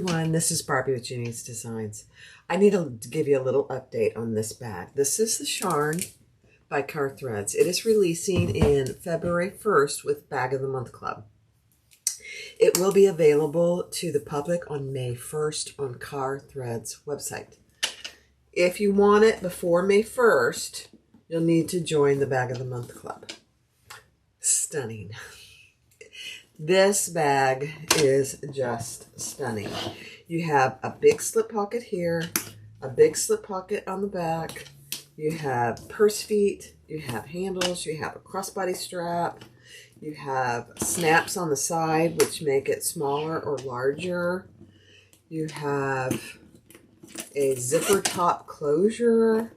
everyone, this is Barbie with Jeannie's Designs. I need to give you a little update on this bag. This is the Charyn by Kaur Threads. It is releasing in February 1st with Bag of the Month Club. It will be available to the public on May 1st on Kaur Threads website. If you want it before May 1st, you'll need to join the Bag of the Month Club. Stunning. This bag is just stunning. You have a big slip pocket here, a big slip pocket on the back. You have purse feet, you have handles, you have a crossbody strap, you have snaps on the side which make it smaller or larger. You have a zipper top closure,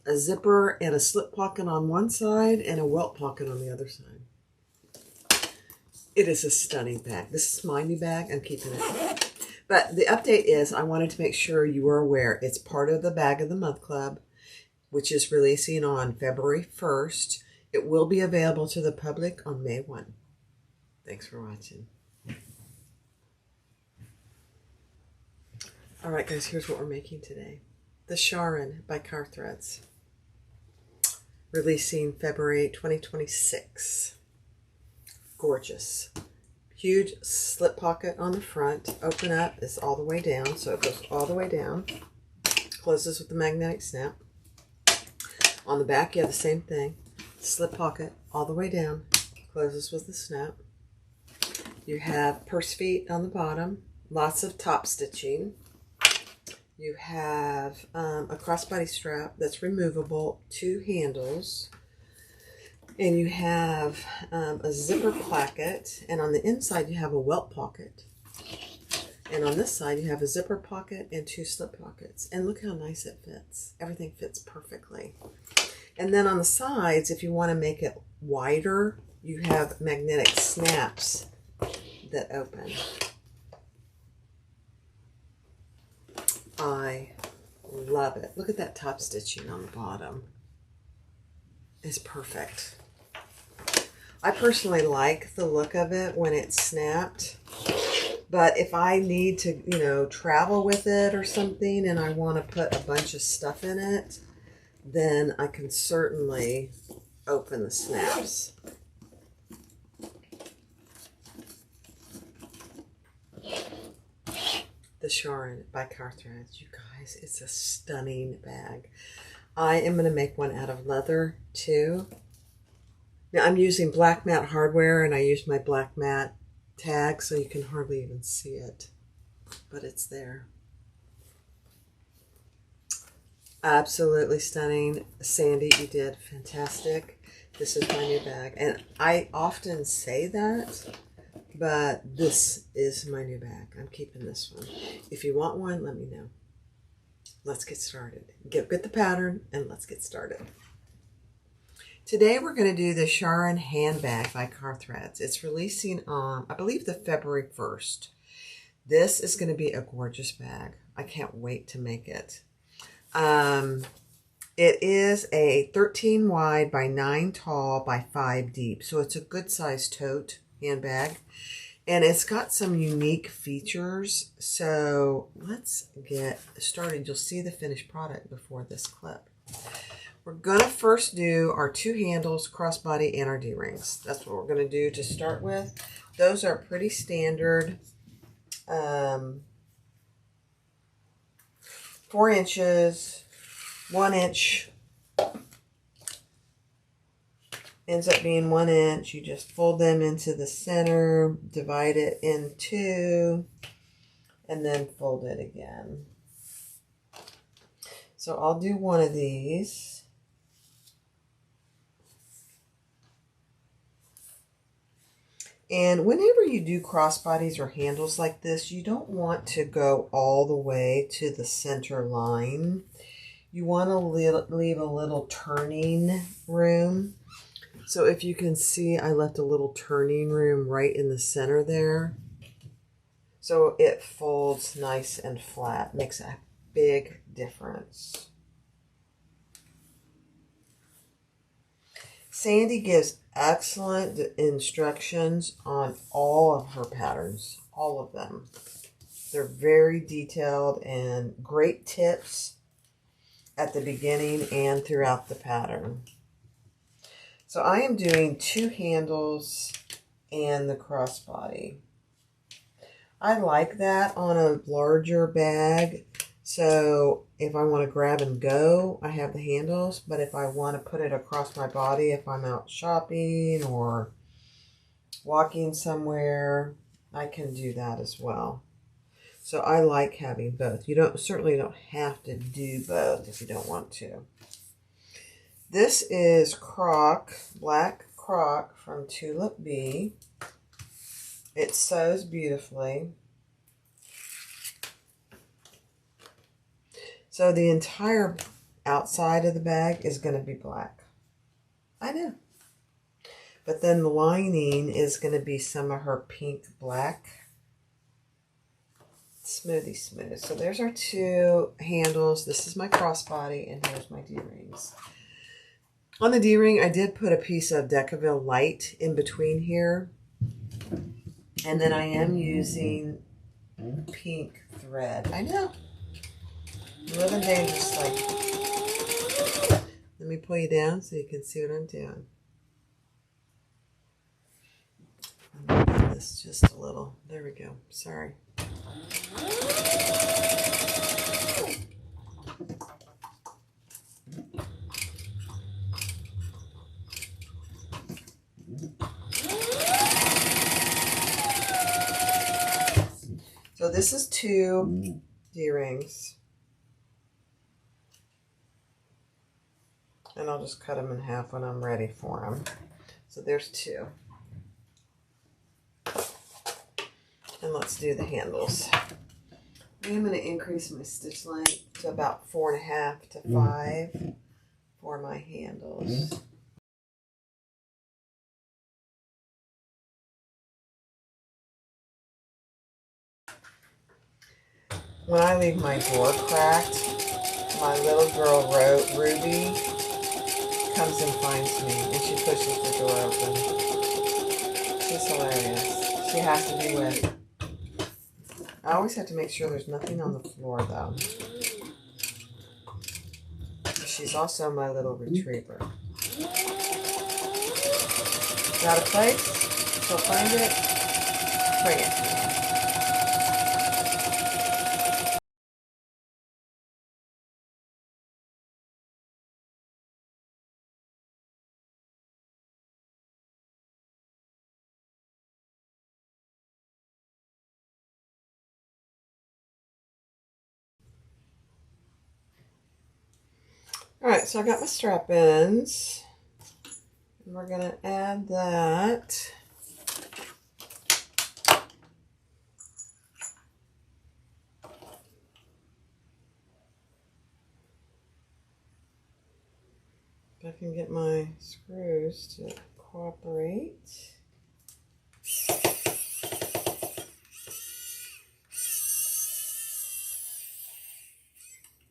a zipper and a slip pocket on one side and a welt pocket on the other side. It is a stunning bag. This is my new bag. I'm keeping it. But the update is I wanted to make sure you were aware it's part of the Bag of the Month Club, which is releasing on February 1st. It will be available to the public on May 1. Thanks for watching. All right, guys, here's what we're making today. The Charyn by Kaur Threads, releasing February 2026. Gorgeous. Huge slip pocket on the front. Open up. It's all the way down, so it goes all the way down. Closes with the magnetic snap. On the back, you have the same thing. Slip pocket all the way down. Closes with the snap. You have purse feet on the bottom. Lots of top stitching. You have a crossbody strap that's removable. 2 handles. And you have a zipper placket, and on the inside you have a welt pocket. And on this side you have a zipper pocket and 2 slip pockets. And look how nice it fits. Everything fits perfectly. And then on the sides, if you want to make it wider, you have magnetic snaps that open. I love it. Look at that top stitching on the bottom. It's perfect. I personally like the look of it when it's snapped, but if I need to, travel with it or something and I want to put a bunch of stuff in it, then I can certainly open the snaps. The Charyn by Kaur Threads. You guys, it's a stunning bag. I am going to make one out of leather too. Now I'm using black matte hardware, and I use my black matte tag so you can hardly even see it, but it's there. Absolutely stunning. Sandy, you did fantastic. This is my new bag, and I often say that, but this is my new bag. I'm keeping this one. If you want one, let me know. Let's get started. Get the pattern and let's get started. Today we're going to do the Charyn Handbag by Kaur Threads. It's releasing on, I believe, the February 1st. This is going to be a gorgeous bag. I can't wait to make it. It is a 13 wide by 9 tall by 5 deep. So it's a good sized tote handbag. And it's got some unique features. So let's get started. You'll see the finished product before this clip. We're going to first do our 2 handles, crossbody, and our D-rings. That's what we're going to do to start with. Those are pretty standard. 4 inches, 1 inch. Ends up being 1 inch. You just fold them into the center, divide it in 2, and then fold it again. So I'll do one of these. And whenever you do crossbodies or handles like this, you don't want to go all the way to the center line. You want to leave a little turning room. So if you can see, I left a little turning room right in the center there. So it folds nice and flat. Makes a big difference. Sandy gives excellent instructions on all of her patterns, all of them. They're very detailed and great tips at the beginning and throughout the pattern. So I am doing 2 handles and the crossbody. I like that on a larger bag. So if I want to grab and go, I have the handles. But if I want to put it across my body, if I'm out shopping or walking somewhere, I can do that as well. So I like having both. You certainly don't have to do both if you don't want to. This is Croc, black Croc from Tulip Bee. It sews beautifully. So the entire outside of the bag is going to be black. I know. But then the lining is going to be some of her pink black. Smoothie smooth. So there's our 2 handles. This is my crossbody, and here's my D-rings. On the D-ring, I did put a piece of Decaville Light in between here. And then I am using pink thread. I know. I'm living dangerously. Let me pull you down so you can see what I'm doing. I'm going to do this just a little. There we go. Sorry. So this is 2 D-rings. And I'll just cut them in half when I'm ready for them. So there's 2. And let's do the handles. I'm going to increase my stitch length to about 4.5 to 5 for my handles. When I leave my door cracked, my little girl Ruby comes and finds me, and she pushes the door open. She's hilarious. She has to be with. I always have to make sure there's nothing on the floor, though. She's also my little retriever. Got a place? She'll find it. Bring it to me. Alright, so I got my strap ends. And we're going to add that. If I can get my screws to cooperate.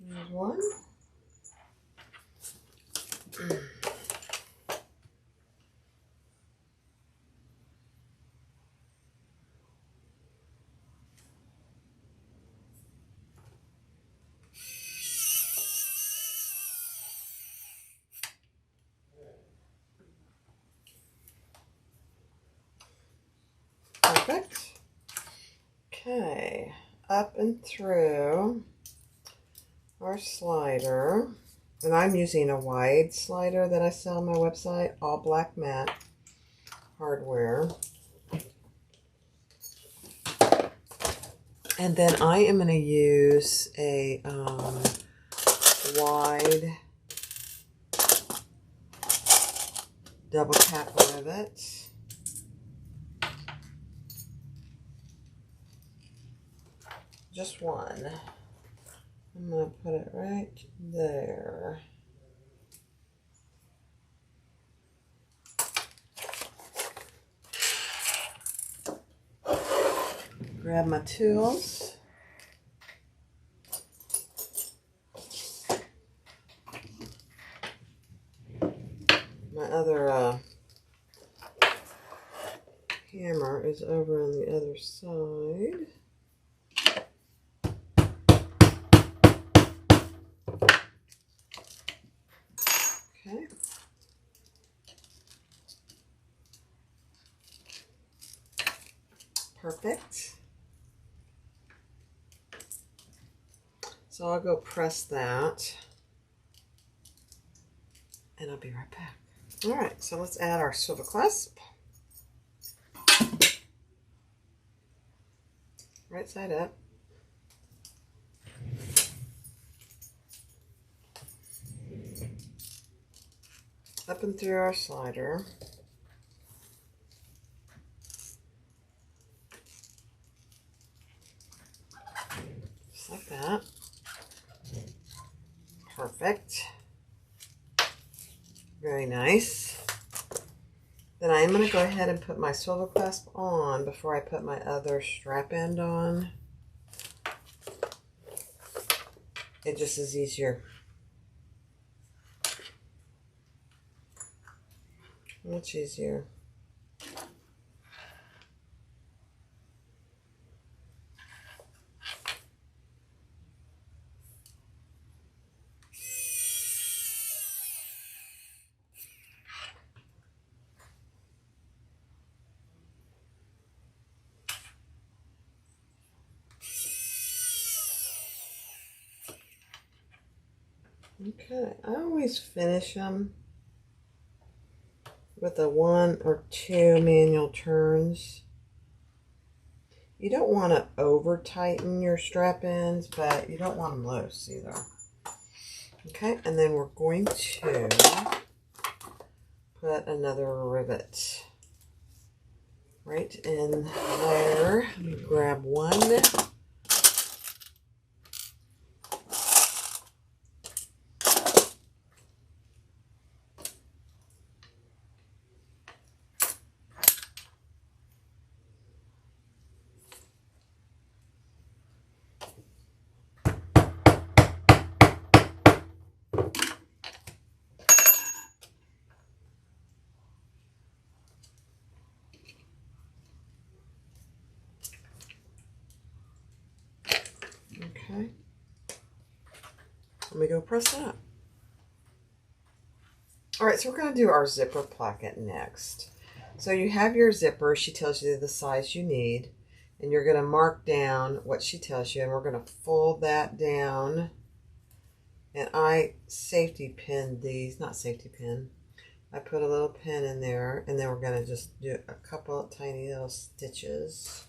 There's one. Perfect. Okay, up and through our slider. And I'm using a wide slider that I sell on my website, all black matte hardware. And then I am going to use a wide double cap rivet. Just one. I'm going to put it right there. Grab my tools. My other hammer is over on the other side. Perfect. So I'll go press that, and I'll be right back. All right, so let's add our swivel clasp. Right side up. Up and through our slider. Just like that. Perfect. Very nice. Then I am going to go ahead and put my swivel clasp on before I put my other strap end on. It just is easier. Much easier. Okay, I always finish them with a 1 or 2 manual turns. You don't want to over tighten your strap ends, but you don't want them loose either. Okay, and then we're going to put another rivet right in there. Let me grab one. Okay, let me go press that. All right, so we're going to do our zipper placket next. So you have your zipper. She tells you the size you need, and you're going to mark down what she tells you, and we're going to fold that down. And I safety pinned these, not safety pin. I put a little pin in there, and then we're going to just do a couple of tiny little stitches.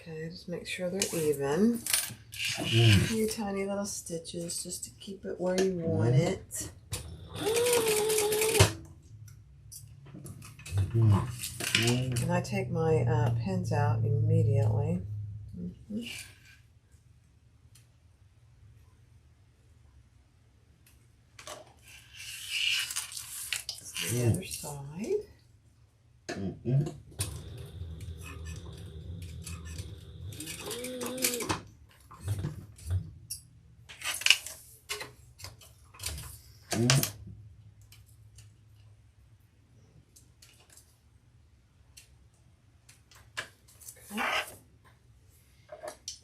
Okay, just make sure they're even. A few tiny little stitches just to keep it where you want it. And I take my pins out immediately. The other side.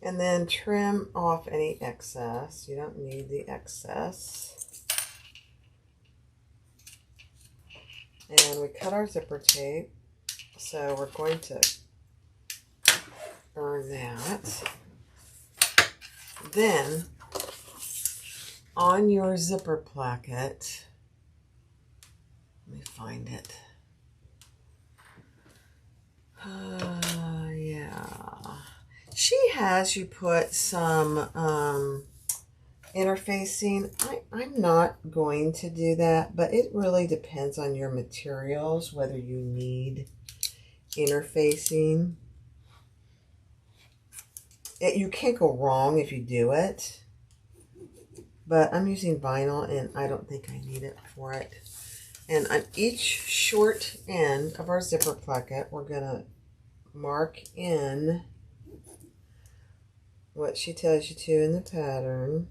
And then trim off any excess. You don't need the excess. And we cut our zipper tape. So we're going to burn that. Then on your zipper placket, let me find it. Yeah. She has you put some interfacing. I'm not going to do that, but it really depends on your materials, whether you need interfacing. You can't go wrong if you do it, but I'm using vinyl and I don't think I need it for it. And on each short end of our zipper placket, we're going to mark in what she tells you to in the pattern.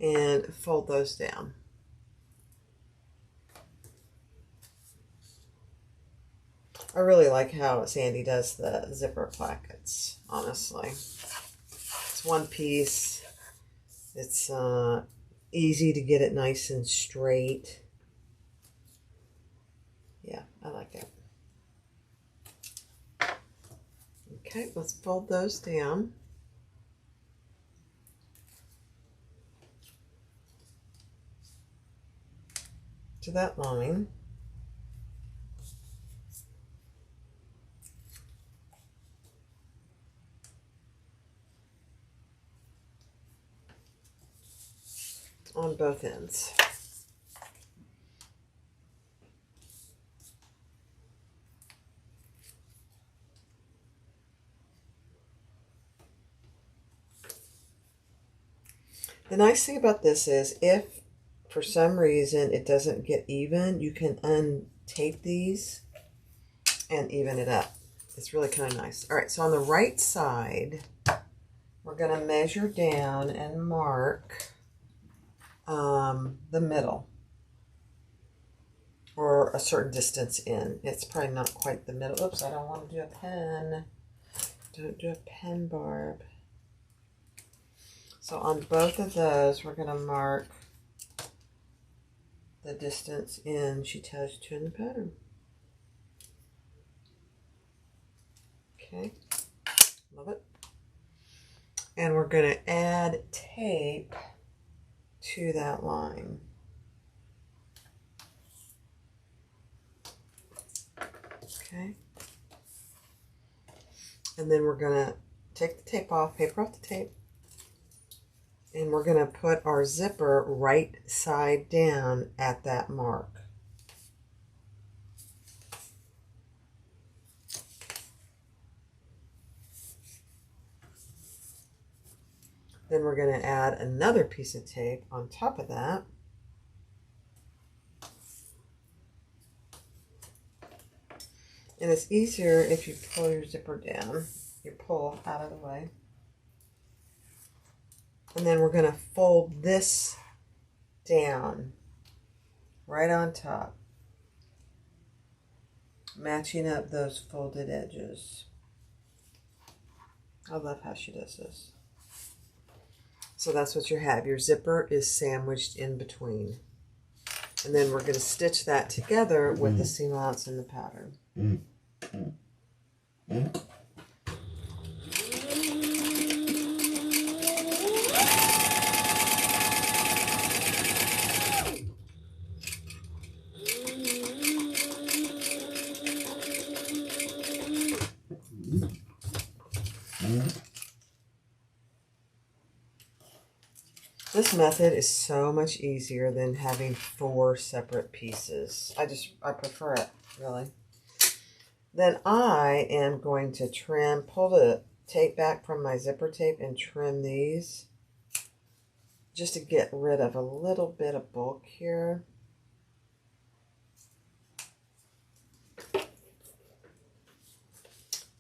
And fold those down. I really like how Sandy does the zipper plackets, honestly. It's one piece. It's easy to get it nice and straight. Yeah, I like it. Okay, let's fold those down. To that line. On both ends. The nice thing about this is if for some reason it doesn't get even, you can untape these and even it up. It's really kind of nice. All right, so on the right side, we're going to measure down and mark the middle, or a certain distance in. It's probably not quite the middle. Oops, I don't want to do a pen. Don't do a pen, Barb. So on both of those, we're going to mark the distance in she tells you to in the pattern. Okay, love it. And we're going to add tape to that line. Okay. And then we're going to take the tape off, paper off the tape, and we're going to put our zipper right side down at that mark. Then we're going to add another piece of tape on top of that. And it's easier if you pull your zipper down, you pull out of the way. And then we're going to fold this down right on top, matching up those folded edges. I love how she does this. So that's what you have. Your zipper is sandwiched in between. And then we're going to stitch that together with the seam allowance in the pattern. This method is so much easier than having 4 separate pieces. I prefer it, really. Then I am going to trim, pull the tape back from my zipper tape and trim these just to get rid of a little bit of bulk here.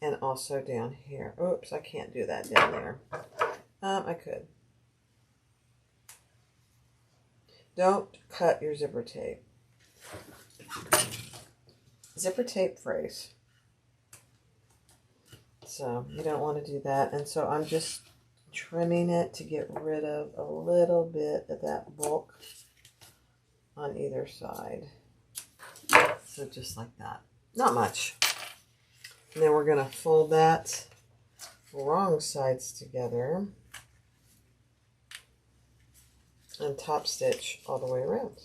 And also down here. Oops, I can't do that down there. I could. Don't cut your zipper tape. Zipper tape frays. So you don't want to do that. And so I'm just trimming it to get rid of a little bit of that bulk on either side. So just like that. Not much. And then we're going to fold that wrong sides together and top stitch all the way around.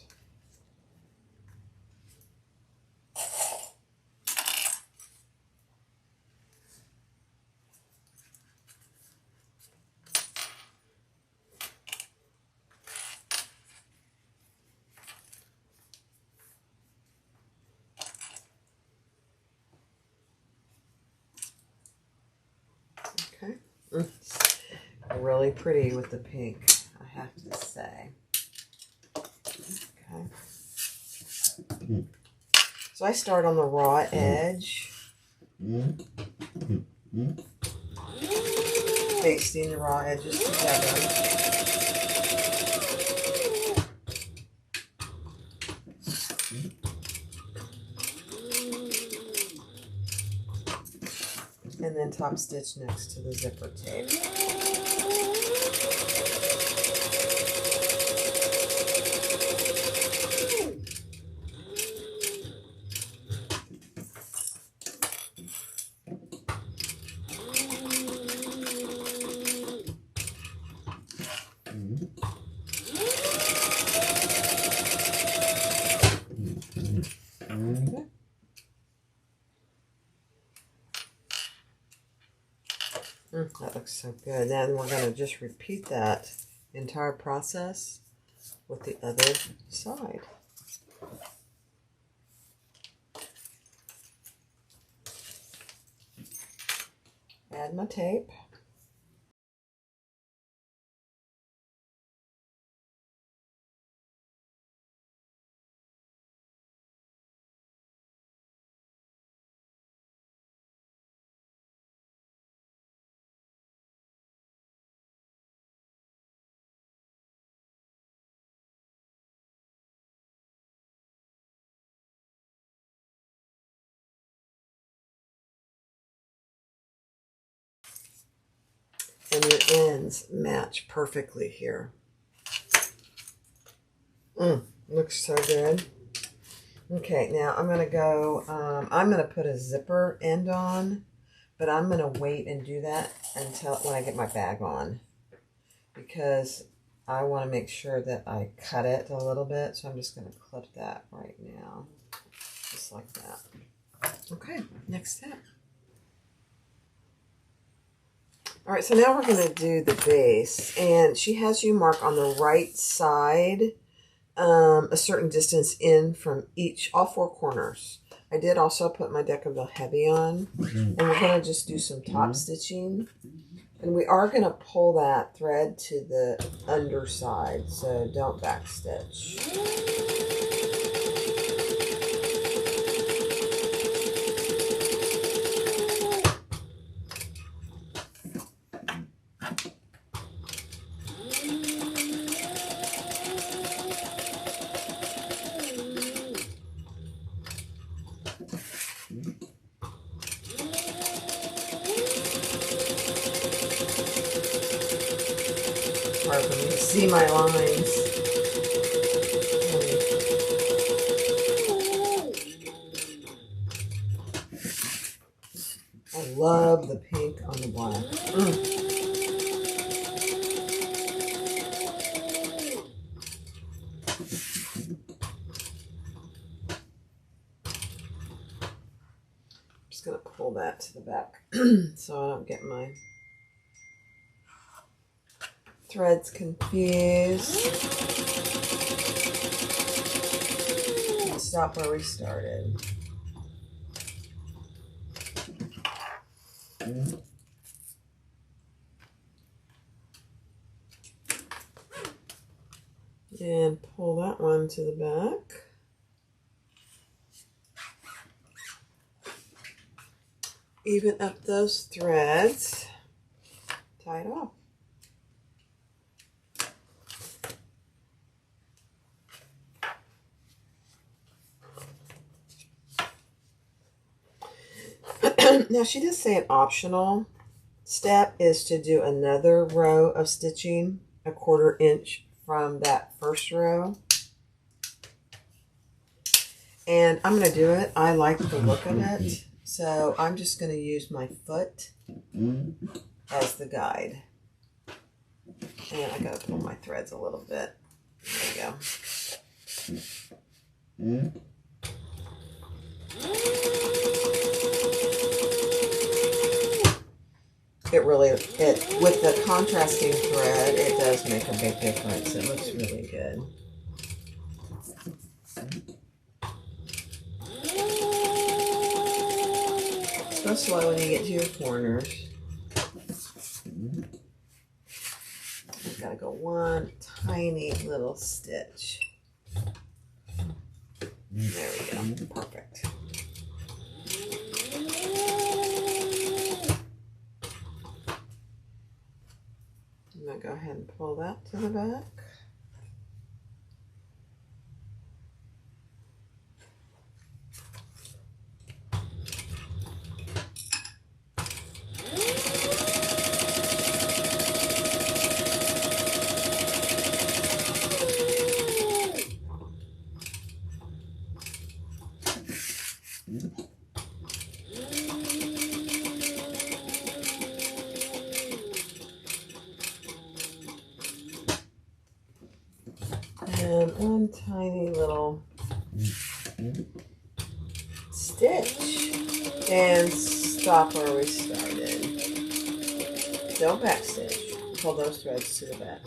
Okay. Really pretty with the pink, I have to say. Okay. So I start on the raw edge, basting the raw edges together. And then top stitch next to the zipper tape. That looks so good. Then we're going to just repeat that entire process with the other side. Add my tape. And your ends match perfectly here. Looks so good. Okay, now I'm going to go, I'm going to put a zipper end on, but I'm going to wait and do that until when I get my bag on, because I want to make sure that I cut it a little bit. So I'm just going to clip that right now, just like that. Okay, next step. All right, so now we're going to do the base, and she has you mark on the right side a certain distance in from all four corners. I did also put my Decaville Heavy on, and we're going to just do some top stitching, and we are going to pull that thread to the underside, so don't back stitch. Hard for me to see my lines. I love the pink on the black. I'm just going to pull that to the back so I don't get my threads confused. And stop where we started. And pull that one to the back. Even up those threads. Tie it off. Now she does say an optional step is to do another row of stitching 1/4 inch from that first row. And I'm going to do it. I like the look of it. So I'm just going to use my foot as the guide. And I got to pull my threads a little bit. There we go. With the contrasting thread, it does make a big difference. It looks really good. Go slow when you get to your corners. You've got to go one tiny little stitch. There we go. Perfect. I'm going to go ahead and pull that to the back. And one tiny little stitch. And stop where we started. Don't backstitch. Pull those threads to the back.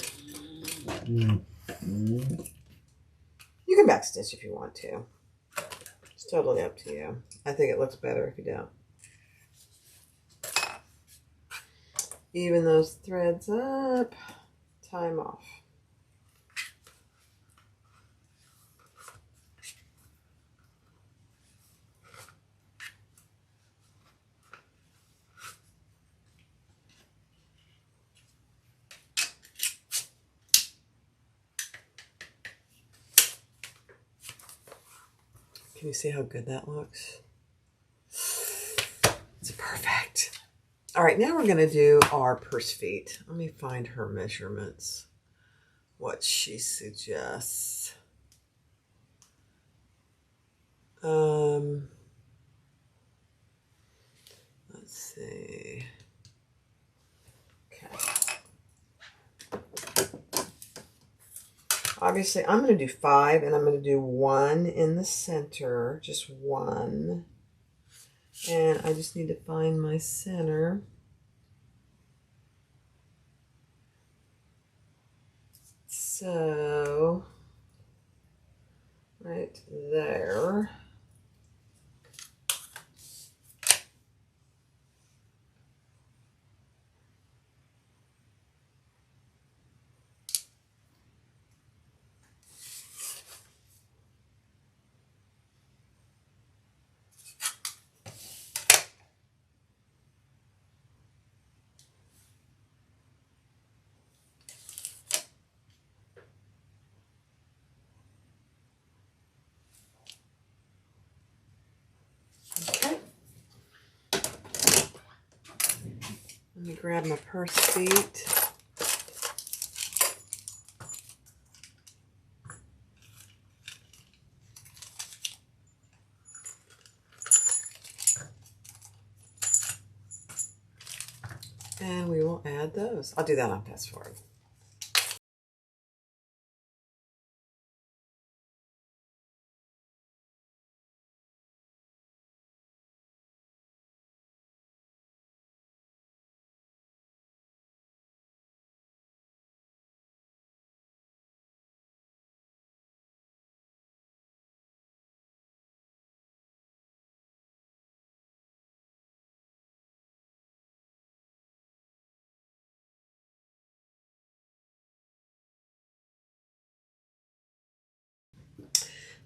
You can backstitch if you want to. It's totally up to you. I think it looks better if you don't. Even those threads up. Tie them off. Can you see how good that looks? It's perfect. All right, now we're going to do our purse feet. Let me find her measurements. What she suggests. Let's see. Okay. Obviously, I'm going to do 5, and I'm going to do 1 in the center, just 1. And I just need to find my center. So, right there. Let me grab my purse feet. And we will add those. I'll do that on fast forward.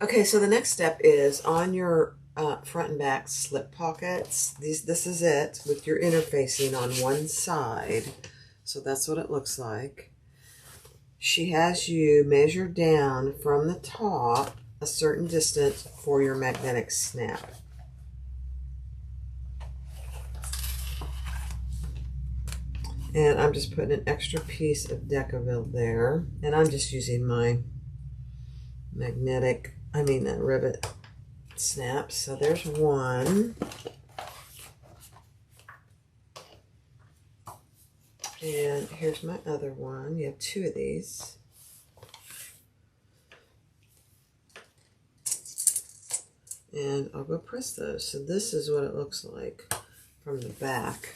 Okay, so the next step is on your front and back slip pockets. This is it with your interfacing on one side. So that's what it looks like. She has you measure down from the top a certain distance for your magnetic snap. And I'm just putting an extra piece of Decaville there. And I'm just using my rivet snaps. So there's one. And here's my other one. You have 2 of these. And I'll go press those. So this is what it looks like from the back.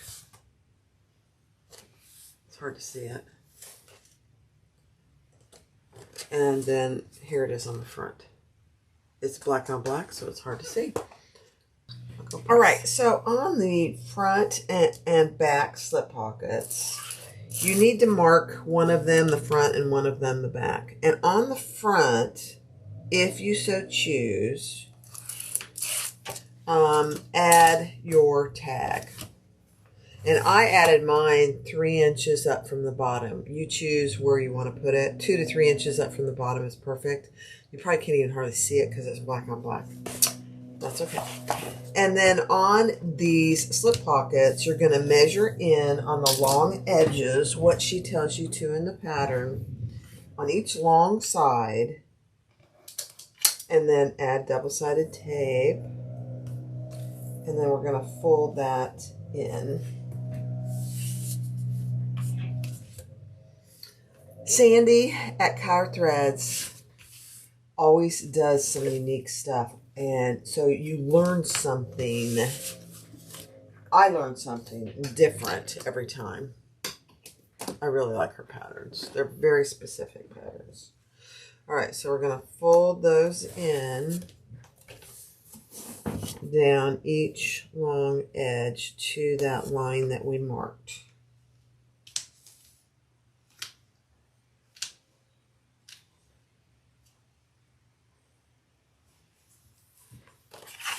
It's hard to see it. And then here it is on the front. It's black on black, so it's hard to see. All right, so on the front and back slip pockets, you need to mark one of them the front and one of them the back. And on the front, if you so choose, add your tag. And I added mine 3 inches up from the bottom. You choose where you want to put it. 2 to 3 inches up from the bottom is perfect. You probably can't even hardly see it because it's black on black. That's okay. And then on these slip pockets, you're going to measure in on the long edges what she tells you to in the pattern on each long side. And then add double-sided tape. And then we're going to fold that in. Sandy at Kaur Threads always does some unique stuff. And so you learn something. I learn something different every time. I really like her patterns. They're very specific patterns. All right, so we're going to fold those in down each long edge to that line that we marked.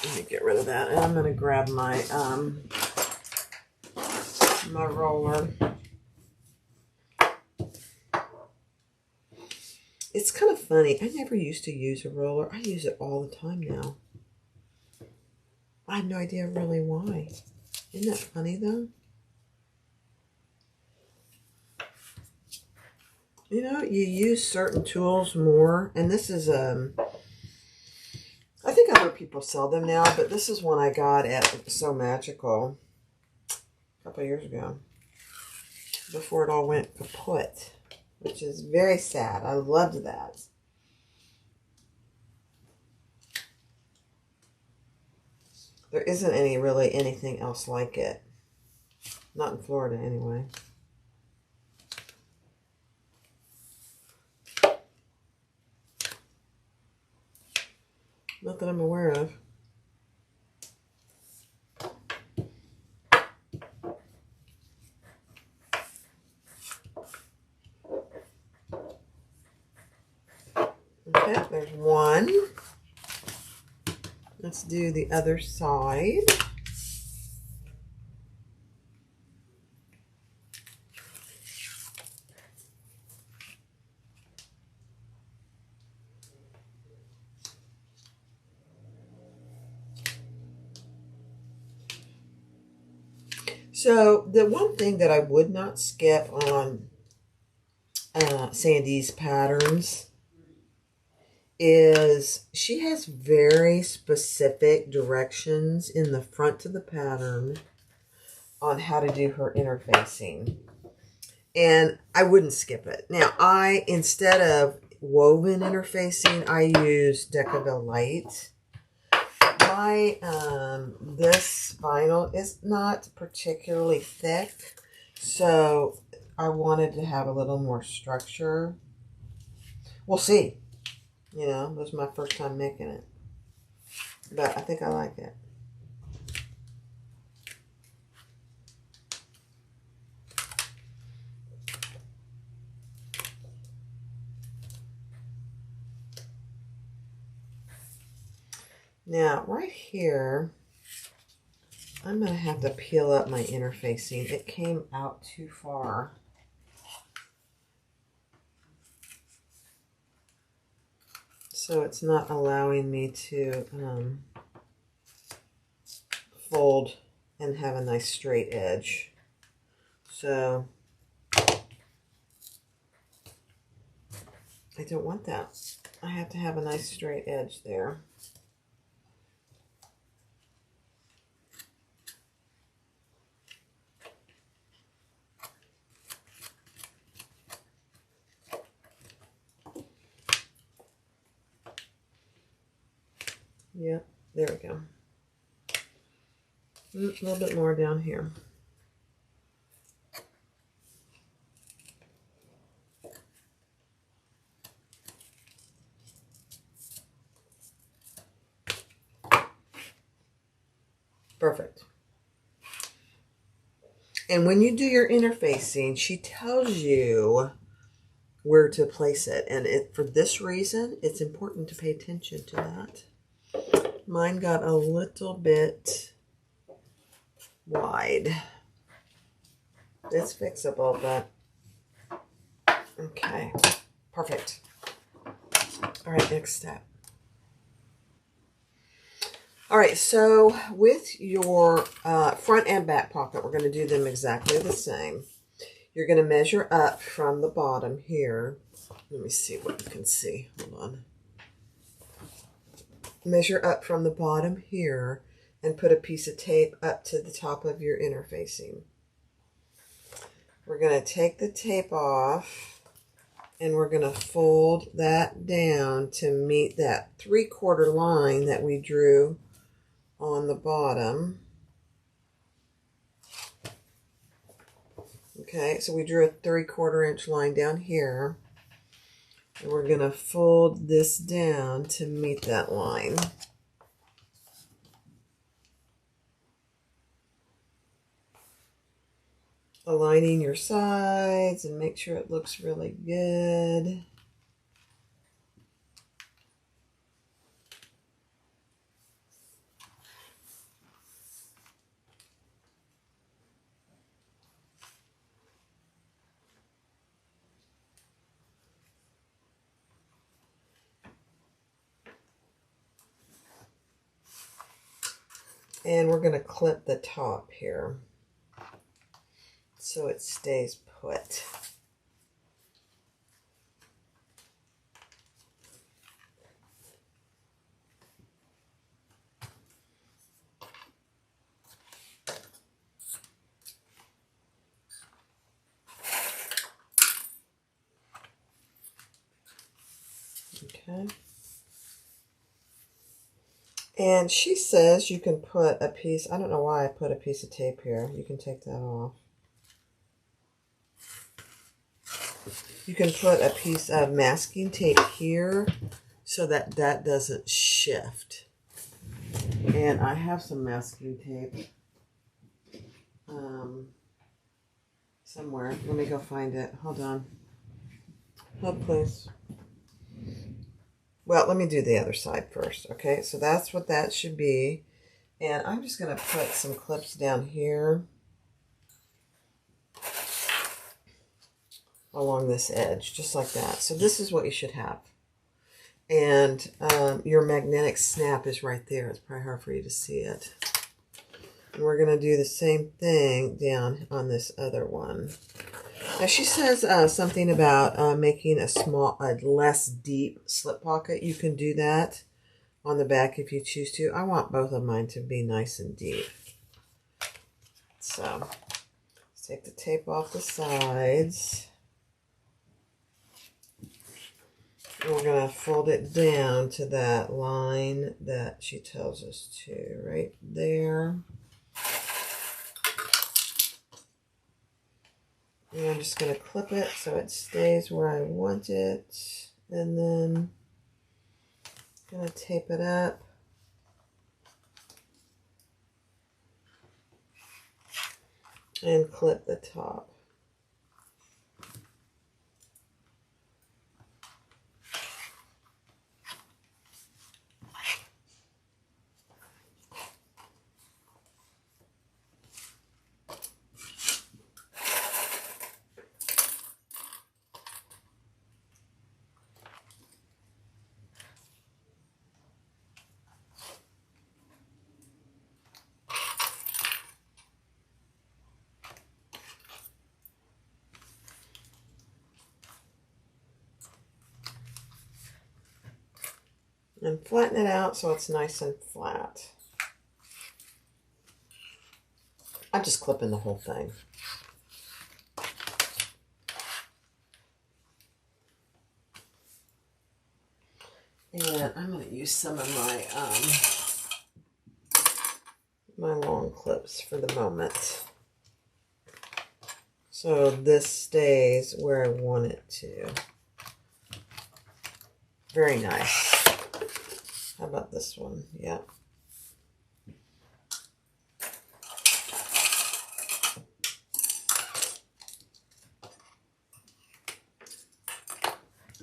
Let me get rid of that, and I'm going to grab my my roller. It's kind of funny. I never used to use a roller. I use it all the time now. I have no idea really why. Isn't that funny though? You know, you use certain tools more, and this is I think other people sell them now, but this is one I got at So Magical a couple of years ago, before it all went kaput, which is very sad. I loved that. There isn't really anything else like it. Not in Florida anyway. Not that I'm aware of. Okay, there's one. Let's do the other side. So the one thing that I would not skip on Sandy's patterns is she has very specific directions in the front of the pattern on how to do her interfacing. And I wouldn't skip it. Now, instead of woven interfacing, I use Decaville Light. This vinyl is not particularly thick, so I wanted to have a little more structure. We'll see. You know, this is my first time making it, but I think I like it. Now, right here, I'm going to have to peel up my interfacing. It came out too far. So it's not allowing me to fold and have a nice straight edge. So I don't want that. I have to have a nice straight edge there. Yep, there we go. A little bit more down here. Perfect. And when you do your interfacing, she tells you where to place it. And for this reason, it's important to pay attention to that. Mine got a little bit wide. It's fixable, but okay. Perfect. All right, next step. All right, so with your front and back pocket, we're going to do them exactly the same. You're going to measure up from the bottom here. Let me see what you can see. Hold on. Measure up from the bottom here and put a piece of tape up to the top of your interfacing. We're going to take the tape off And we're going to fold that down to meet that 3/4 line that we drew on the bottom. Okay, so we drew a 3/4 inch line down here. And we're going to fold this down to meet that line. Aligning your sides and make sure it looks really good. And we're going to clip the top here so it stays put. Okay. And she says you can put a piece, I don't know why I put a piece of tape here. You can take that off. You can put a piece of masking tape here so that that doesn't shift. And I have some masking tape somewhere. Let me go find it. Hold on. Hold, please. Well, let me do the other side first, okay? So that's what that should be. And I'm just going to put some clips down here along this edge, just like that. So this is what you should have. And your magnetic snap is right there. It's probably hard for you to see it. And we're going to do the same thing down on this other one. Now she says something about making a less deep slip pocket. You can do that on the back if you choose to. I want both of mine to be nice and deep. So let's take the tape off the sides. And we're going to fold it down to that line that she tells us to, right there. And I'm just going to clip it so it stays where I want it. And then I'm going to tape it up. And clip the top. And flatten it out so it's nice and flat. I'm just clipping the whole thing. And I'm going to use some of my long clips for the moment. So this stays where I want it to. Very nice. How about this one? Yeah.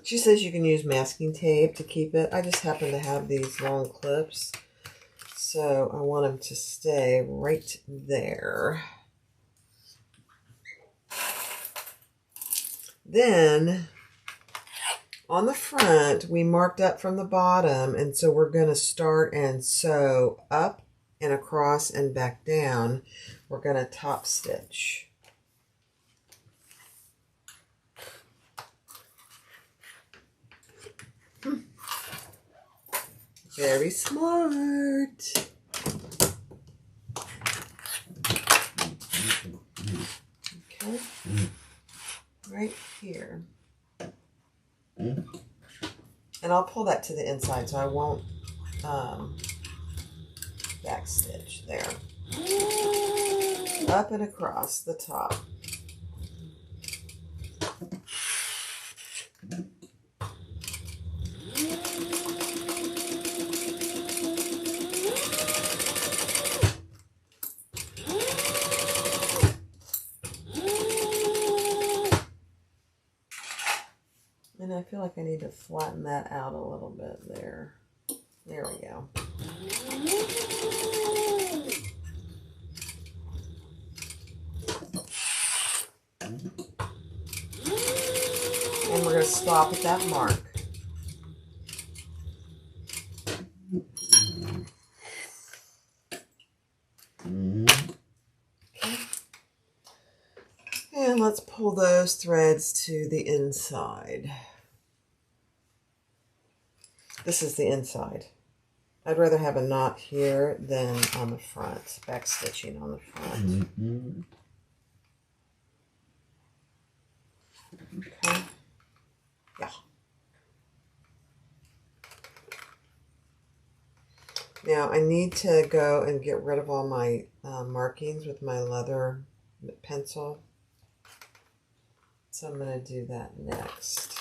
She says you can use masking tape to keep it. I just happen to have these long clips, so I want them to stay right there. Then on the front, we marked up from the bottom, and so we're going to start and sew up and across and back down. We're going to top stitch. Very smart. Okay. Right here. And I'll pull that to the inside so I won't back stitch there. Up and across the top. And I feel like I need to flatten that out a little bit there. There we go. And we're going to stop at that mark. Okay. And let's pull those threads to the inside. This is the inside. I'd rather have a knot here than on the front, back stitching on the front. Okay. Yeah. Now I need to go and get rid of all my markings with my leather pencil. So I'm going to do that next.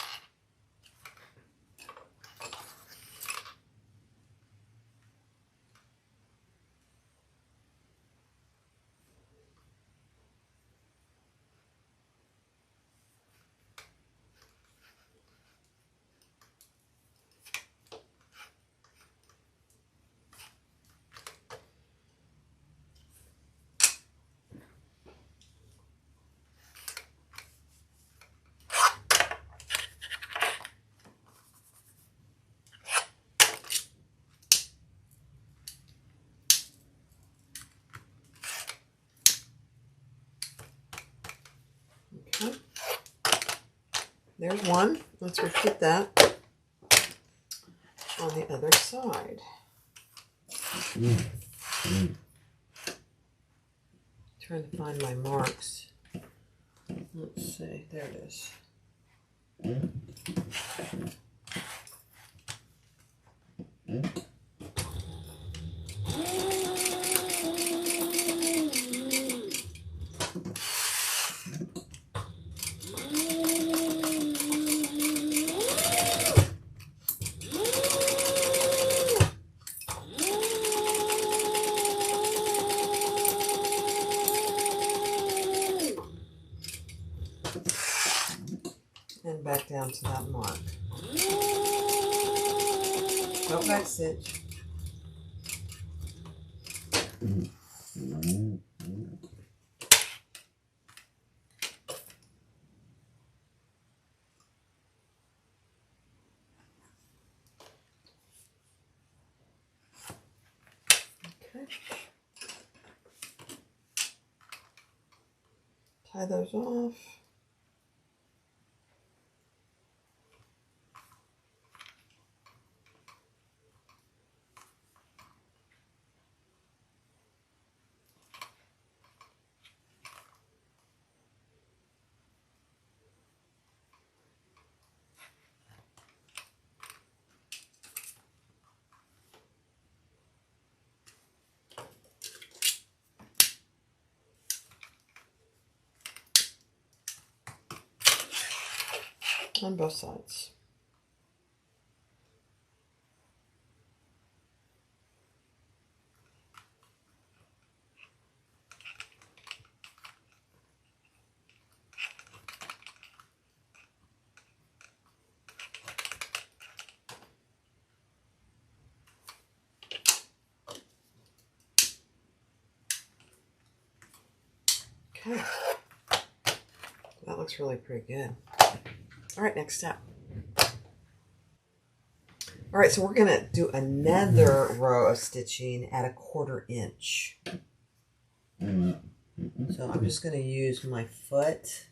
Okay. There's one. Let's repeat that on the other side. Trying to find my marks. Let's see. There it is. And back down to that mark. Don't back stitch. Okay. Tie those off. On both sides. Okay. That looks really pretty good. All right, next step. All right, so we're going to do another row of stitching at 1/4 inch. So I'm just going to use my foot.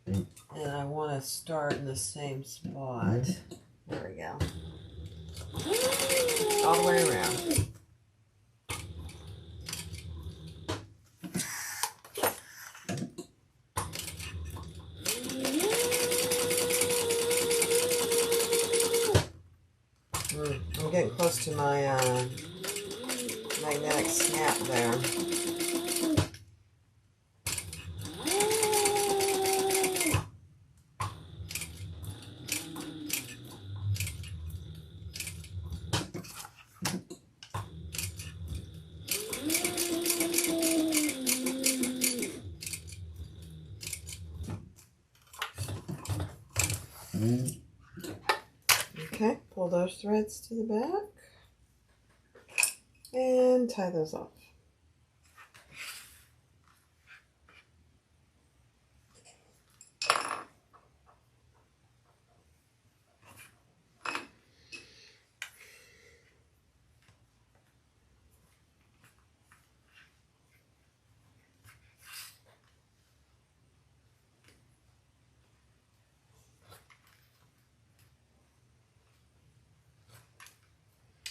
And I want to start in the same spot. There we go. All the way around. to my magnetic snap there. Okay, pull those threads to the back and tie those off.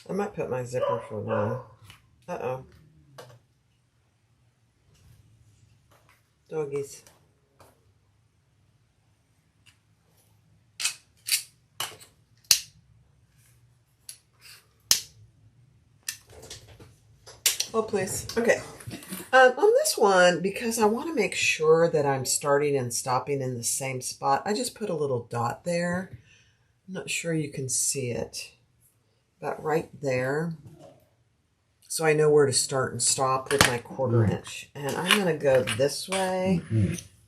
I might put my zipper for now. Uh-oh. Doggies. Oh, please. Okay. On this one, because I want to make sure that I'm starting and stopping in the same spot, I just put a little dot there. I'm not sure you can see it. About right there. So I know where to start and stop with my 1/4 inch. And I'm going to go this way,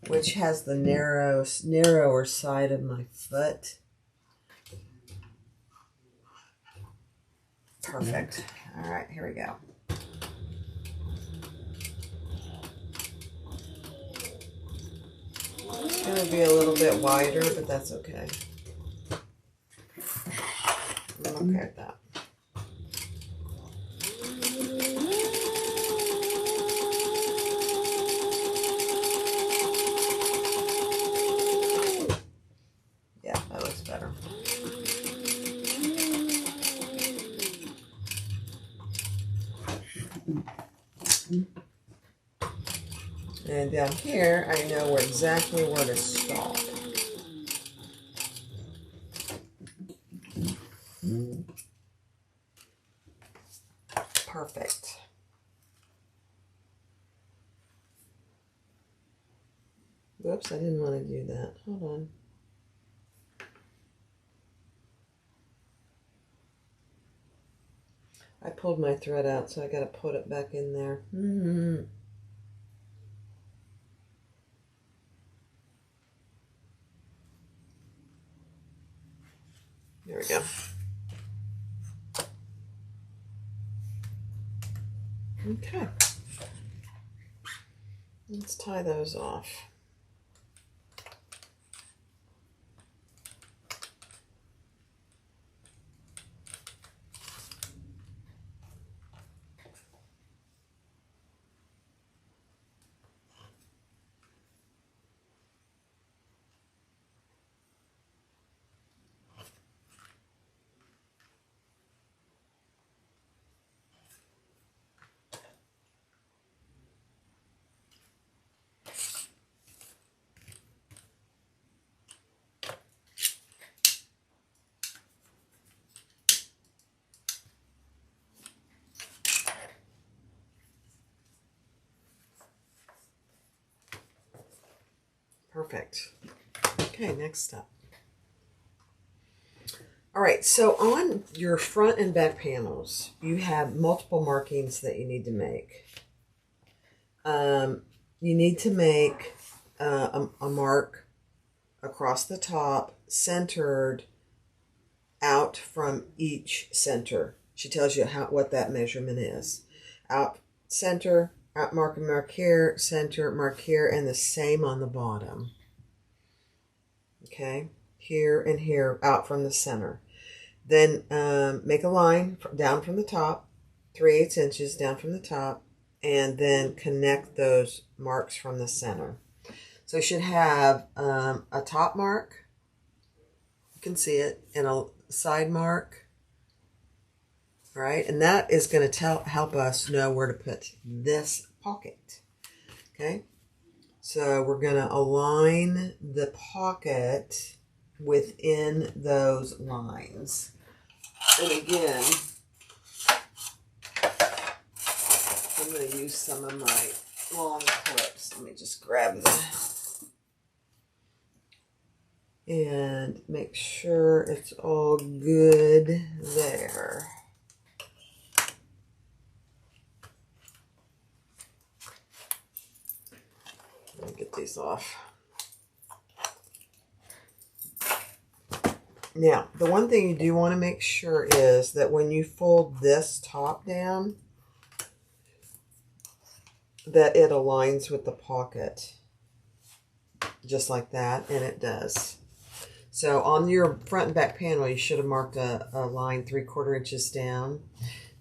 which has the narrower side of my foot. Perfect. All right, here we go. It's going to be a little bit wider, but that's okay. I'm okay with that. Yeah, that looks better. And down here, I know exactly where to stop. Perfect. Whoops, I didn't want to do that. Hold on. I pulled my thread out, so I got to put it back in there. There we go. Okay. Let's tie those off. Perfect. Okay, next step. All right, so on your front and back panels, you have multiple markings that you need to make. You need to make a mark across the top, centered out from each center. She tells you what that measurement is. Out center, out mark here, center, mark here, and the same on the bottom. Okay, here and here, out from the center. Then make a line down from the top, 3/8 inches down from the top, and then connect those marks from the center. So you should have a top mark, you can see it, and a side mark, right? And that is going to help us know where to put this pocket. Okay, so we're going to align the pocket within those lines. And again, I'm going to use some of my long clips. Let me just grab them. And make sure it's all good there. Let me get these off. Now, the one thing you do want to make sure is that when you fold this top down, that it aligns with the pocket. Just like that, and it does. So on your front and back panel, you should have marked a line 3/4 inches down.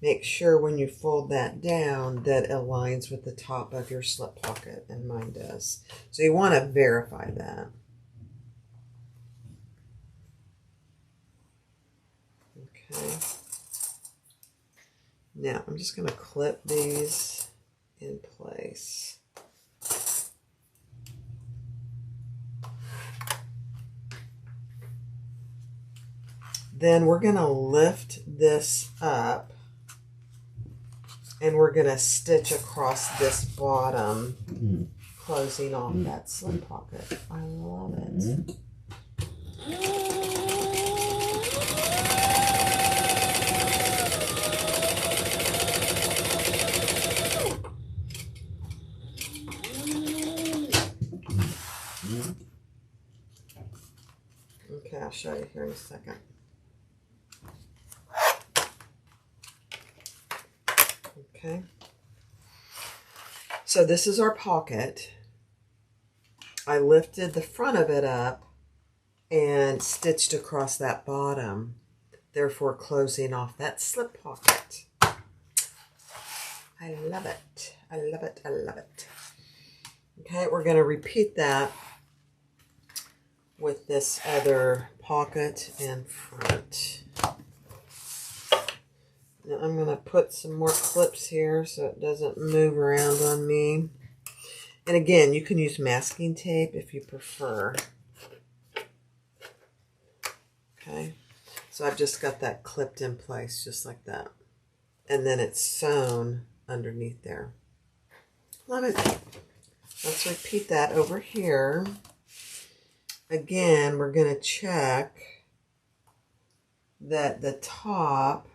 Make sure when you fold that down that it aligns with the top of your slip pocket, and mine does. So you want to verify that. Okay. Now I'm just going to clip these in place. Then we're going to lift this up and we're going to stitch across this bottom, closing off that slip pocket. I love it. Okay, I'll show you here in a second. Okay. So this is our pocket. I lifted the front of it up and stitched across that bottom, therefore closing off that slip pocket. I love it. I love it. I love it. Okay, we're going to repeat that with this other pocket and front. Now I'm going to put some more clips here so it doesn't move around on me. And again, you can use masking tape if you prefer. Okay, so I've just got that clipped in place just like that. And then it's sewn underneath there. Love it. Let's repeat that over here. Again, we're going to check that the top,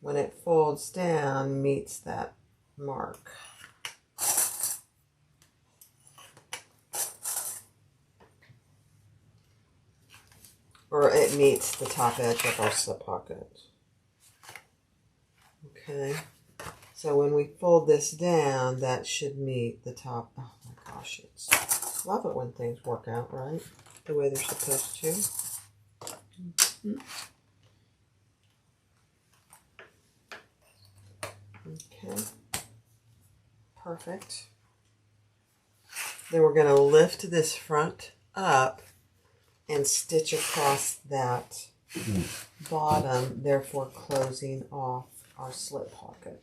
when it folds down, meets that mark. Or it meets the top edge of our slip pocket. Okay. So when we fold this down, that should meet the top. Oh my gosh, it's love it when things work out right the way they're supposed to. Mm-hmm. Okay, perfect. Then we're going to lift this front up and stitch across that bottom, therefore closing off our slip pocket.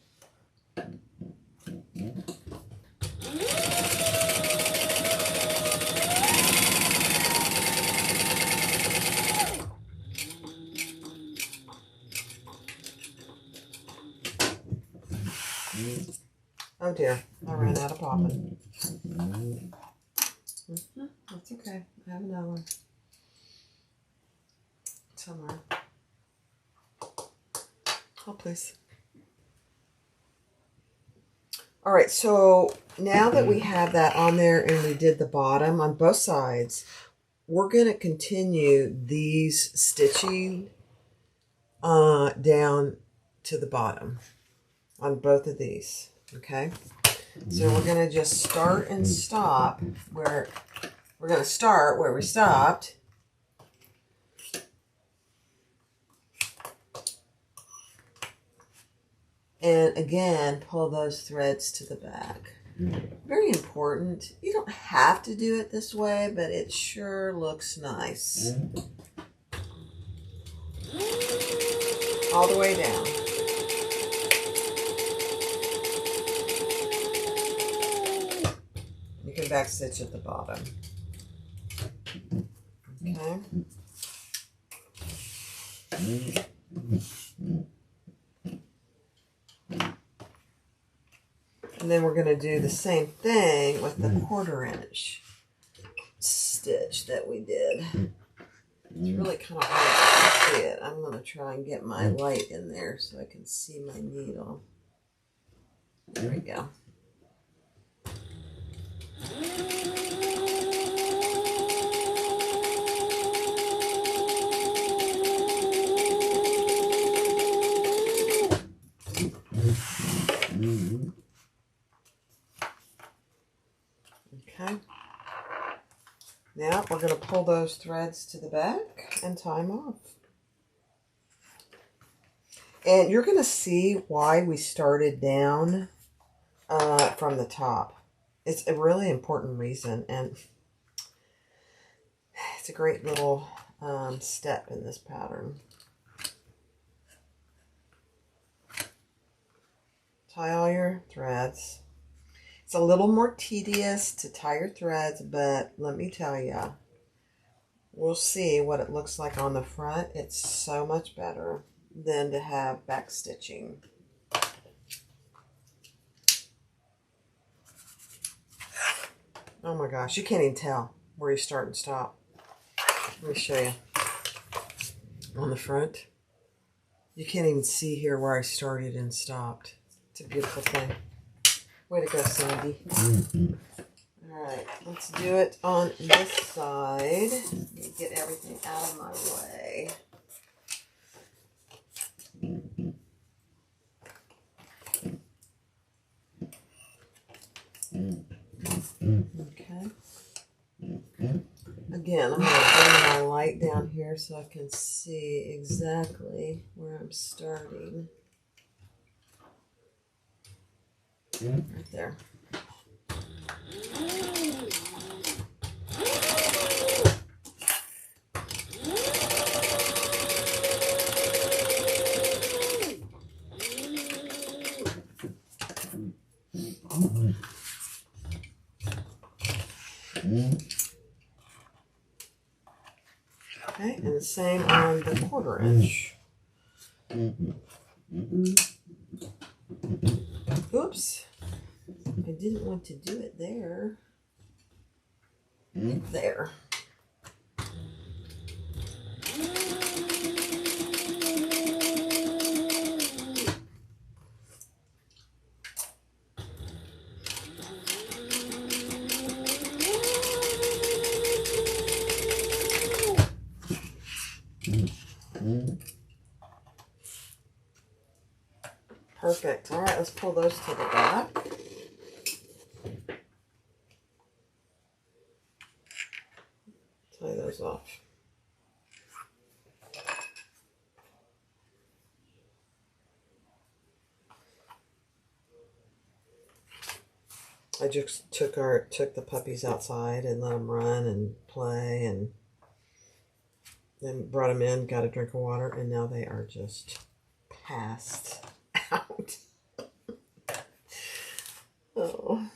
Oh dear, I ran out of popping. That's okay. I have another one somewhere. Oh, please. All right, so now that we have that on there and we did the bottom on both sides, we're going to continue these stitching down to the bottom on both of these, okay? So we're going to just start and stop where we're going to start where we stopped. And again, pull those threads to the back. Very important. You don't have to do it this way, but it sure looks nice. All the way down. You can back stitch at the bottom. Okay. And then we're going to do the same thing with the 1/4" stitch that we did. It's really kind of hard to see it. I'm going to try and get my light in there so I can see my needle. There we go. Okay. Now we're going to pull those threads to the back and tie them off. And you're going to see why we started down from the top. It's a really important reason, and it's a great little step in this pattern. Tie all your threads. It's a little more tedious to tie your threads, but let me tell you, we'll see what it looks like on the front. It's so much better than to have back stitching. Oh my gosh, you can't even tell where you start and stop. Let me show you. On the front, you can't even see here where I started and stopped. It's a beautiful thing. Way to go, Sandy. All right, let's do it on this side. Let me get everything out of my way. Okay. Again, I'm going to bring my light down here so I can see exactly where I'm starting. Right there. Okay, and the same on the 1/4". Oops. I didn't want to do it there. There. Perfect. All right, let's pull those to the back. Tie those off. I just took the puppies outside and let them run and play, and then brought them in, got a drink of water, and now they are just passed out. Oh.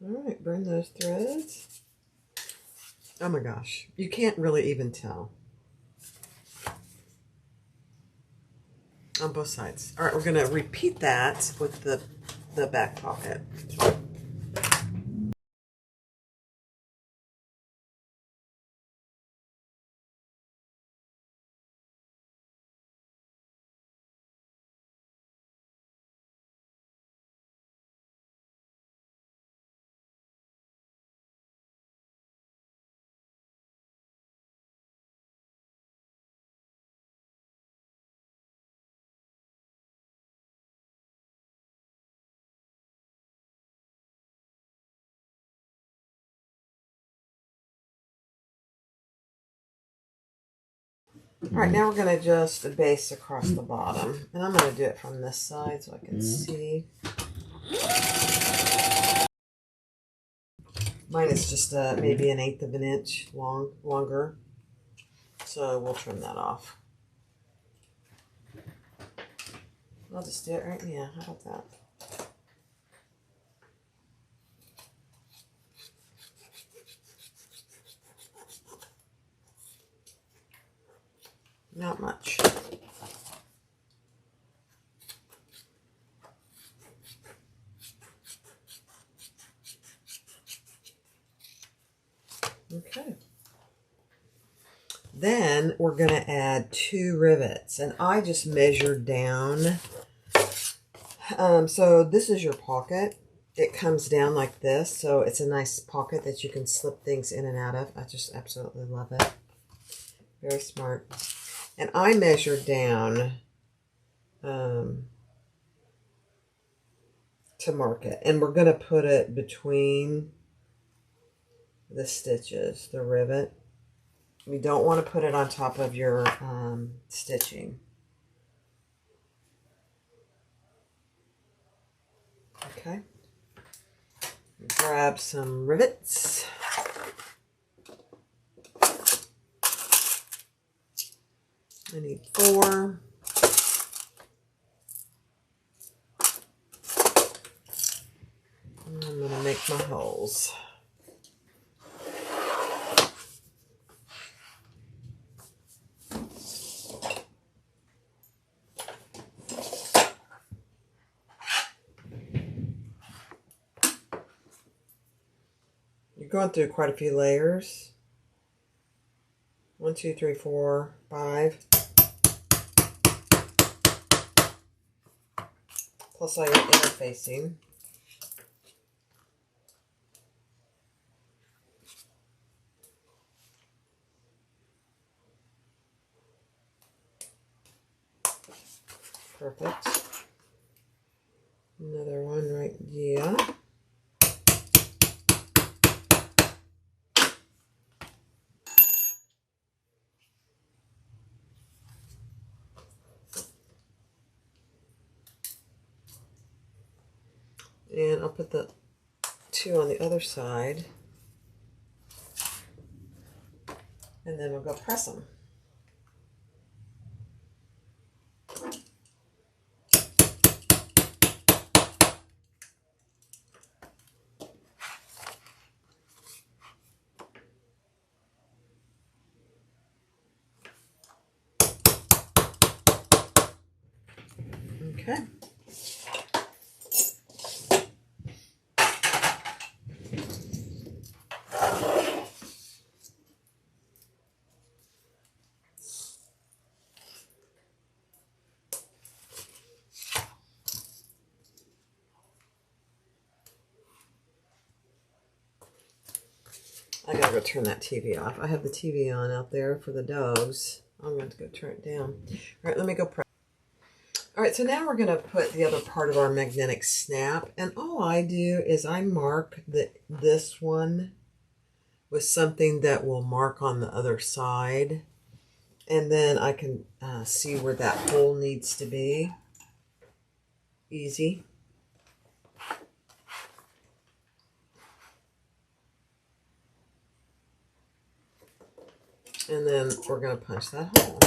All right, burn those threads. Oh my gosh, you can't really even tell. On both sides. All right, we're going to repeat that with the back pocket. All right, now we're going to just base across the bottom. And I'm going to do it from this side so I can see. Mine is just maybe 1/8 of an inch longer. So we'll trim that off. I'll just do it right now. How about that? Not much. Okay. Then we're going to add 2 rivets, and I just measured down. So this is your pocket. It comes down like this, so it's a nice pocket that you can slip things in and out of. I just absolutely love it. Very smart. And I measured down to mark it, and we're going to put it between the stitches, the rivet. We don't want to put it on top of your stitching. Okay. Grab some rivets. I need 4. And I'm going to make my holes. You're going through quite a few layers. 1, 2, 3, 4, 5. Plus all your interfacing. Perfect. Another one right here. And I'll put the 2 on the other side. And then we'll go press them. Okay. I gotta go turn that TV off. I have the TV on out there for the dogs. I'm going to go turn it down. All right, let me go press. All right, so now we're going to put the other part of our magnetic snap. And all I do is I mark this one with something that will mark on the other side. And then I can see where that hole needs to be. Easy. And then we're going to punch that hole.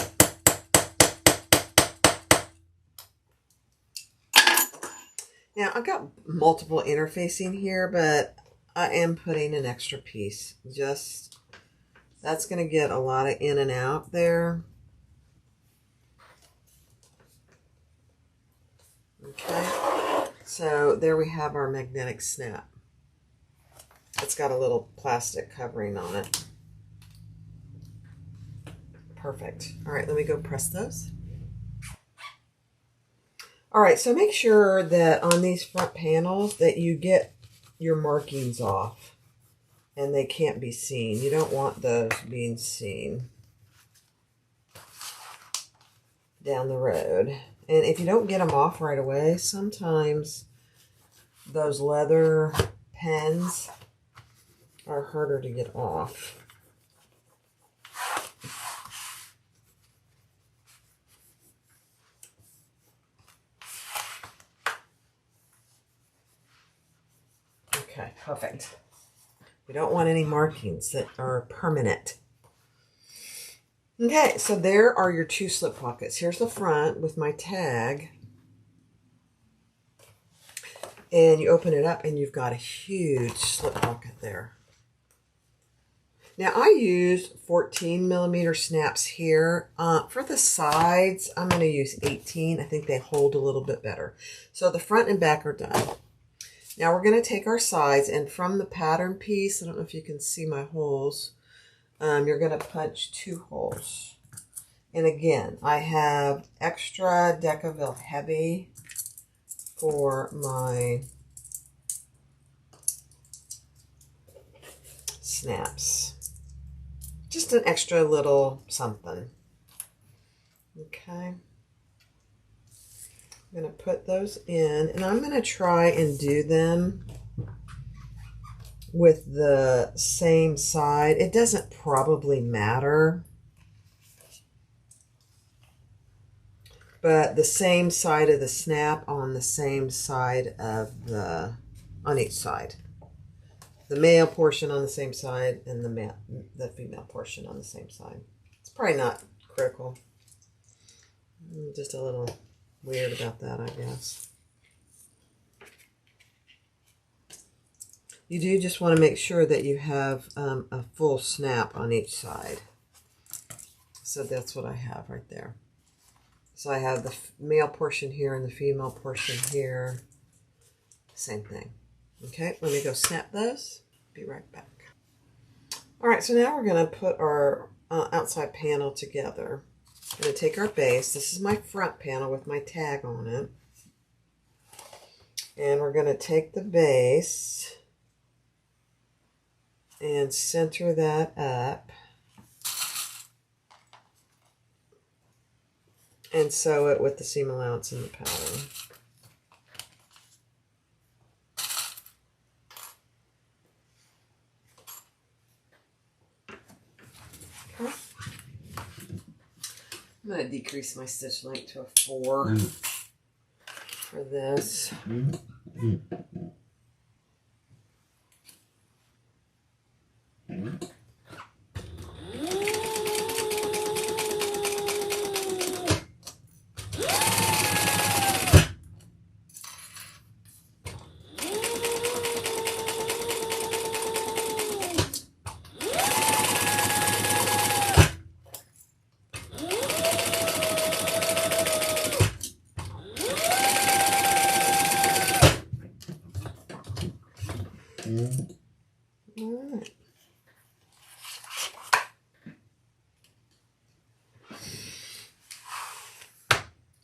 Now, I've got multiple interfacing here, but I am putting an extra piece. Just, that's going to get a lot of in and out there. Okay, so there we have our magnetic snap. It's got a little plastic covering on it. Perfect. All right, let me go press those. All right, so make sure that on these front panels that you get your markings off and they can't be seen. You don't want those being seen down the road. And if you don't get them off right away, sometimes those leather pens are harder to get off. Okay, perfect. We don't want any markings that are permanent. Okay, so there are your 2 slip pockets. Here's the front with my tag. And you open it up and you've got a huge slip pocket there. Now I used 14mm snaps here. For the sides, I'm going to use 18. I think they hold a little bit better. So the front and back are done. Now we're going to take our sides, and from the pattern piece, I don't know if you can see my holes, you're going to punch 2 holes. And again, I have extra Decaville Heavy for my snaps. Just an extra little something. Okay. I'm going to put those in, and I'm going to try and do them with the same side. It doesn't probably matter, but the same side of the snap on the same side of on each side. The male portion on the same side and the female portion on the same side. It's probably not critical. Just a little weird about that, I guess. You do just want to make sure that you have a full snap on each side. So that's what I have right there. So I have the male portion here and the female portion here. Same thing. Okay, let me go snap those. Be right back. All right, so now we're going to put our outside panel together. I'm going to take our base. This is my front panel with my tag on it. And we're going to take the base and center that up. And sew it with the seam allowance in the pattern. I'm going to decrease my stitch length to a 4 for this. Alright.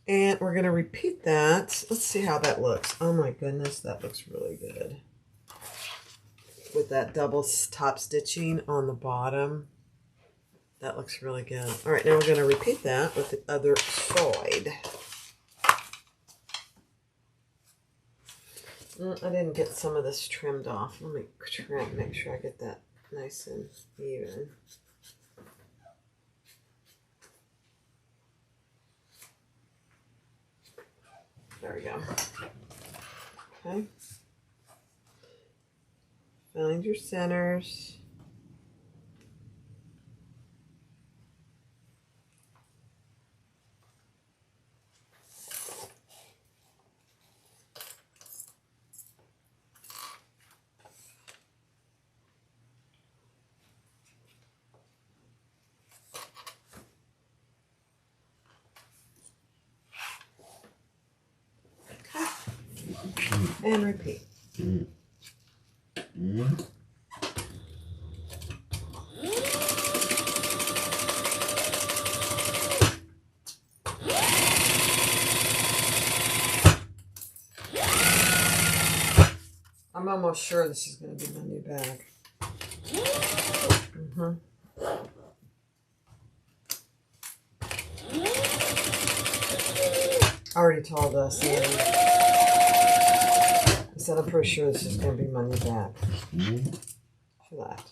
And we're going to repeat that. Let's see how that looks. Oh my goodness, that looks really good. With that double top stitching on the bottom. That looks really good. Alright, now we're going to repeat that with the other side. I didn't get some of this trimmed off. Let me trim, make sure I get that nice and even. There we go. Okay. Find your centers. And repeat. I'm almost sure this is going to be my new bag. I already told us. I said I'm pretty sure this is going to be my new bag. For that.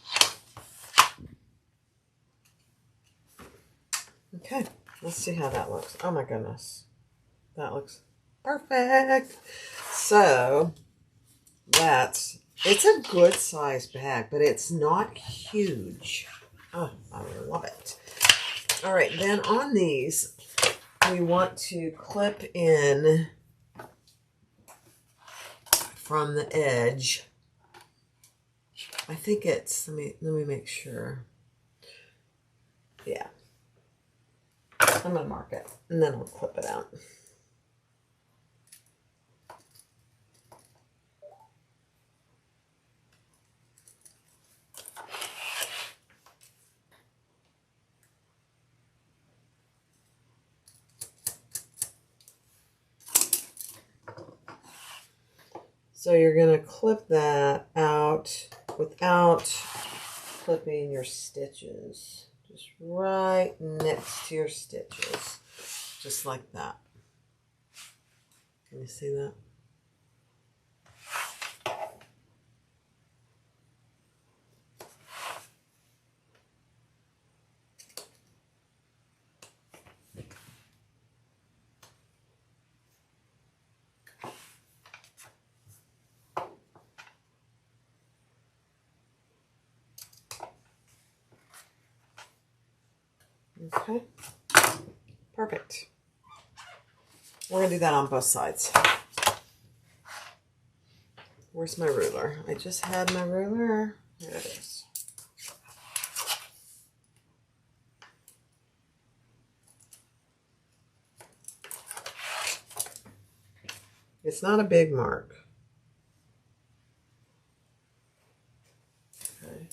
Okay, let's see how that looks. Oh my goodness. That looks perfect. So, it's a good size bag, but it's not huge. Oh, I love it. All right, then on these, we want to clip in from the edge I think it's, let me make sure. Yeah. I'm going to mark it, and then I'll clip it out. So you're going to clip that out without clipping your stitches. Just right next to your stitches. Just like that. Can you see that? Okay, perfect. We're going to do that on both sides. Where's my ruler? I just had my ruler. Here it is. It's not a big mark. Okay.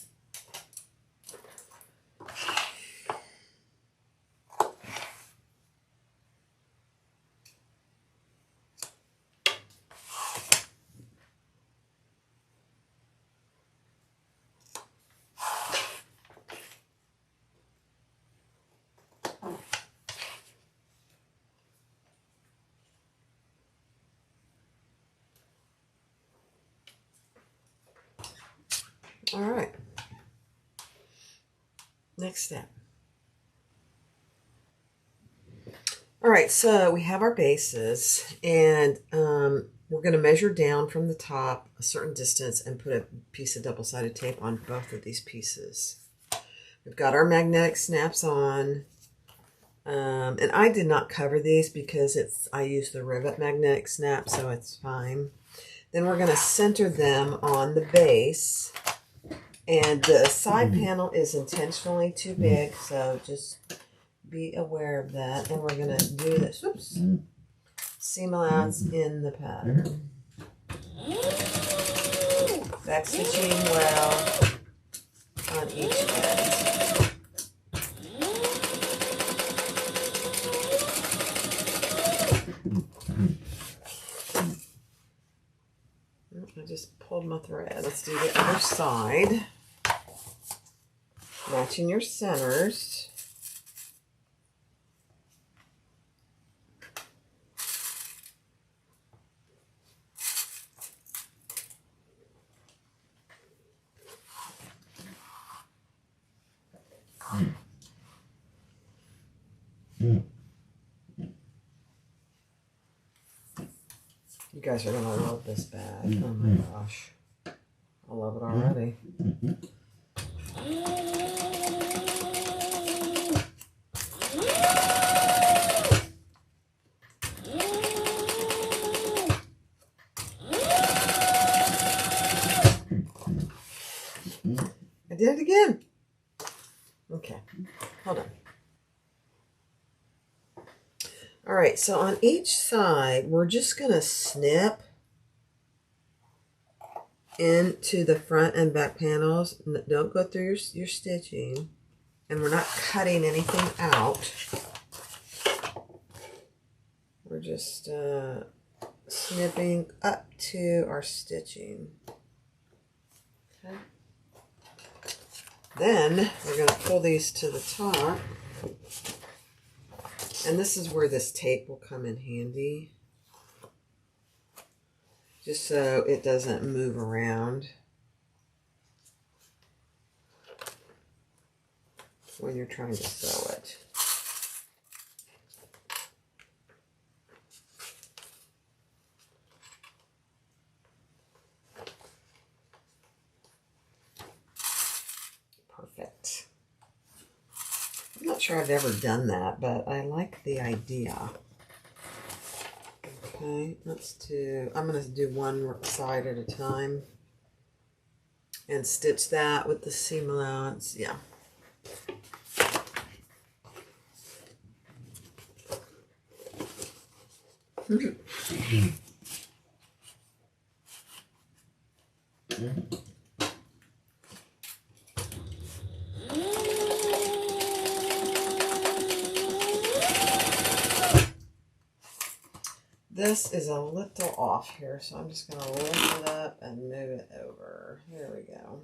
All right. Next step. All right, so we have our bases, and we're going to measure down from the top a certain distance and put a piece of double-sided tape on both of these pieces. We've got our magnetic snaps on, and I did not cover these because I used the rivet magnetic snap, so it's fine. Then we're going to center them on the base, and the side panel is intentionally too big, so just be aware of that. And we're going to do this, whoops, seam allowance in the pattern. Back stitching well on each end. I just pulled my thread. Let's do the other side. Matching your centers. You guys are going to love this bag. Oh my gosh. I love it already. I did it again. Okay, hold on. All right, so on each side, we're just going to snip into the front and back panels. Don't go through your stitching. And we're not cutting anything out. We're just snipping up to our stitching. Okay. Then we're going to pull these to the top. And this is where this tape will come in handy. Just so it doesn't move around when you're trying to sew it. Perfect. I'm not sure I've ever done that, but I like the idea. Okay, I'm going to do one side at a time. and stitch that with the seam allowance. Yeah. This is a little off here, so I'm just going to lift it up and move it over. There we go.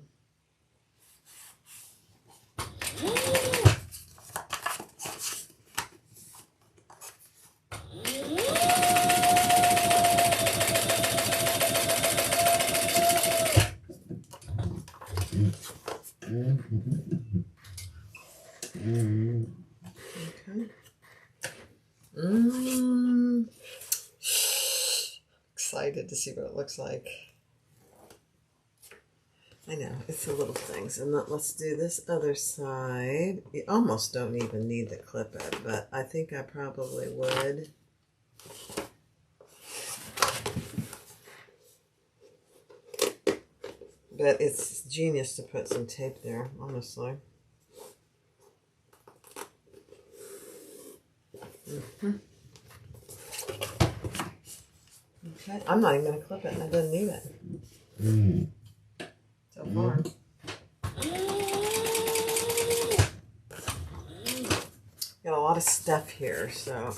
Okay. Excited to see what it looks like. I know, it's the little things. And let's do this other side. You almost don't even need to clip it, but I think I probably would. But it's genius to put some tape there, honestly. Okay, I'm not even going to clip it, and I didn't need it. So far. Got a lot of stuff here, so.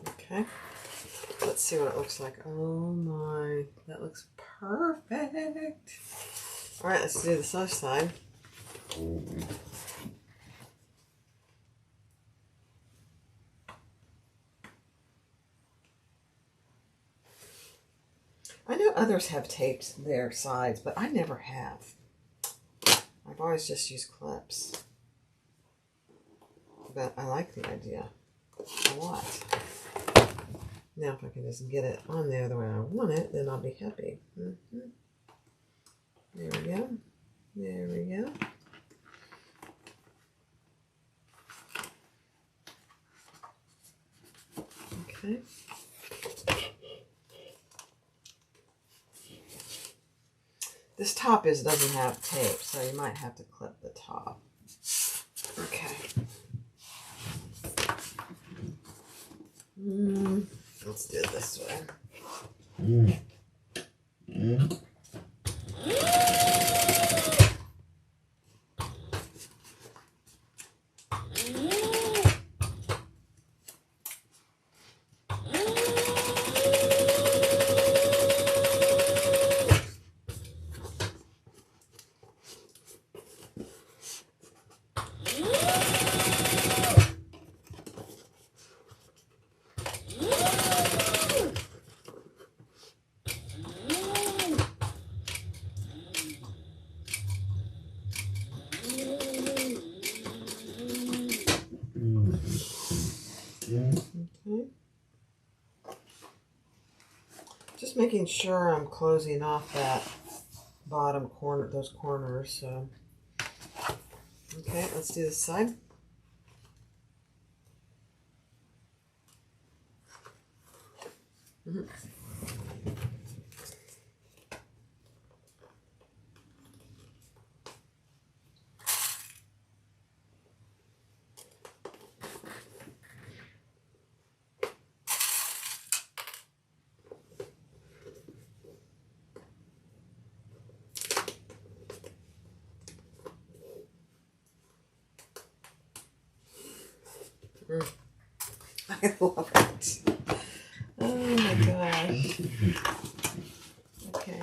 Okay, let's see what it looks like. Oh my, that looks perfect. All right, let's do this other side. I know others have taped their sides, but I never have. I've always just used clips. But I like the idea a lot. Now if I can just get it on there the way I want it, then I'll be happy. There we go. There we go. Okay. This top doesn't have tape, so you might have to clip the top. Okay. Let's do it this way. Just making sure I'm closing off that bottom corner, those corners. So, okay, let's do this side. I love it. Oh my gosh. Okay.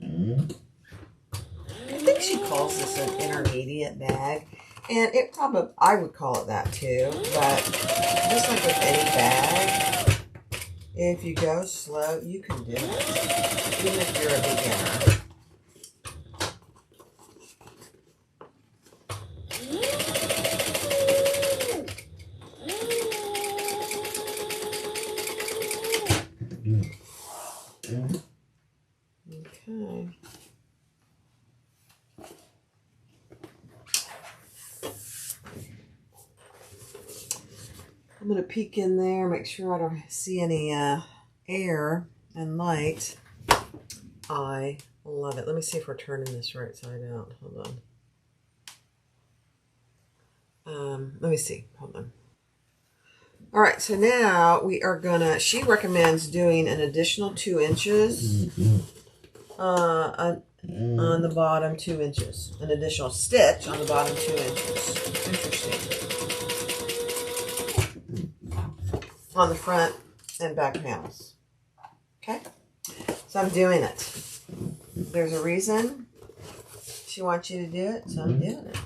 I think she calls this an intermediate bag. And it probably, I would call it that too. But just like with any bag, if you go slow, you can do it. Even if you're a beginner. I'm going to peek in there, make sure I don't see any air and light. I love it. Let me see if we're turning this right side out. Hold on. Let me see. Hold on. All right, so now we are gonna, she recommends doing an additional 2 inches on the bottom 2 inches. An additional stitch on the bottom 2 inches. Interesting. On the front and back panels. Okay? So I'm doing it. There's a reason she wants you to do it, so I'm doing it.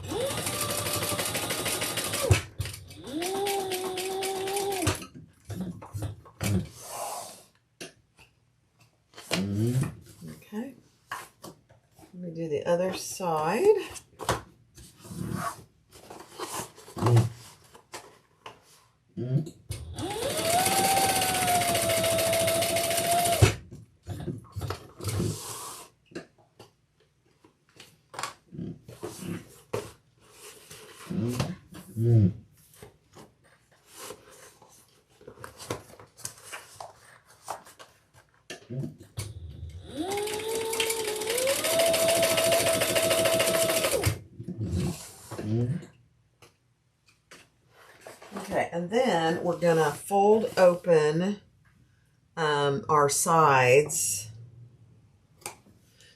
Okay. Let me do the other side. Okay, and then we're gonna fold open our sides.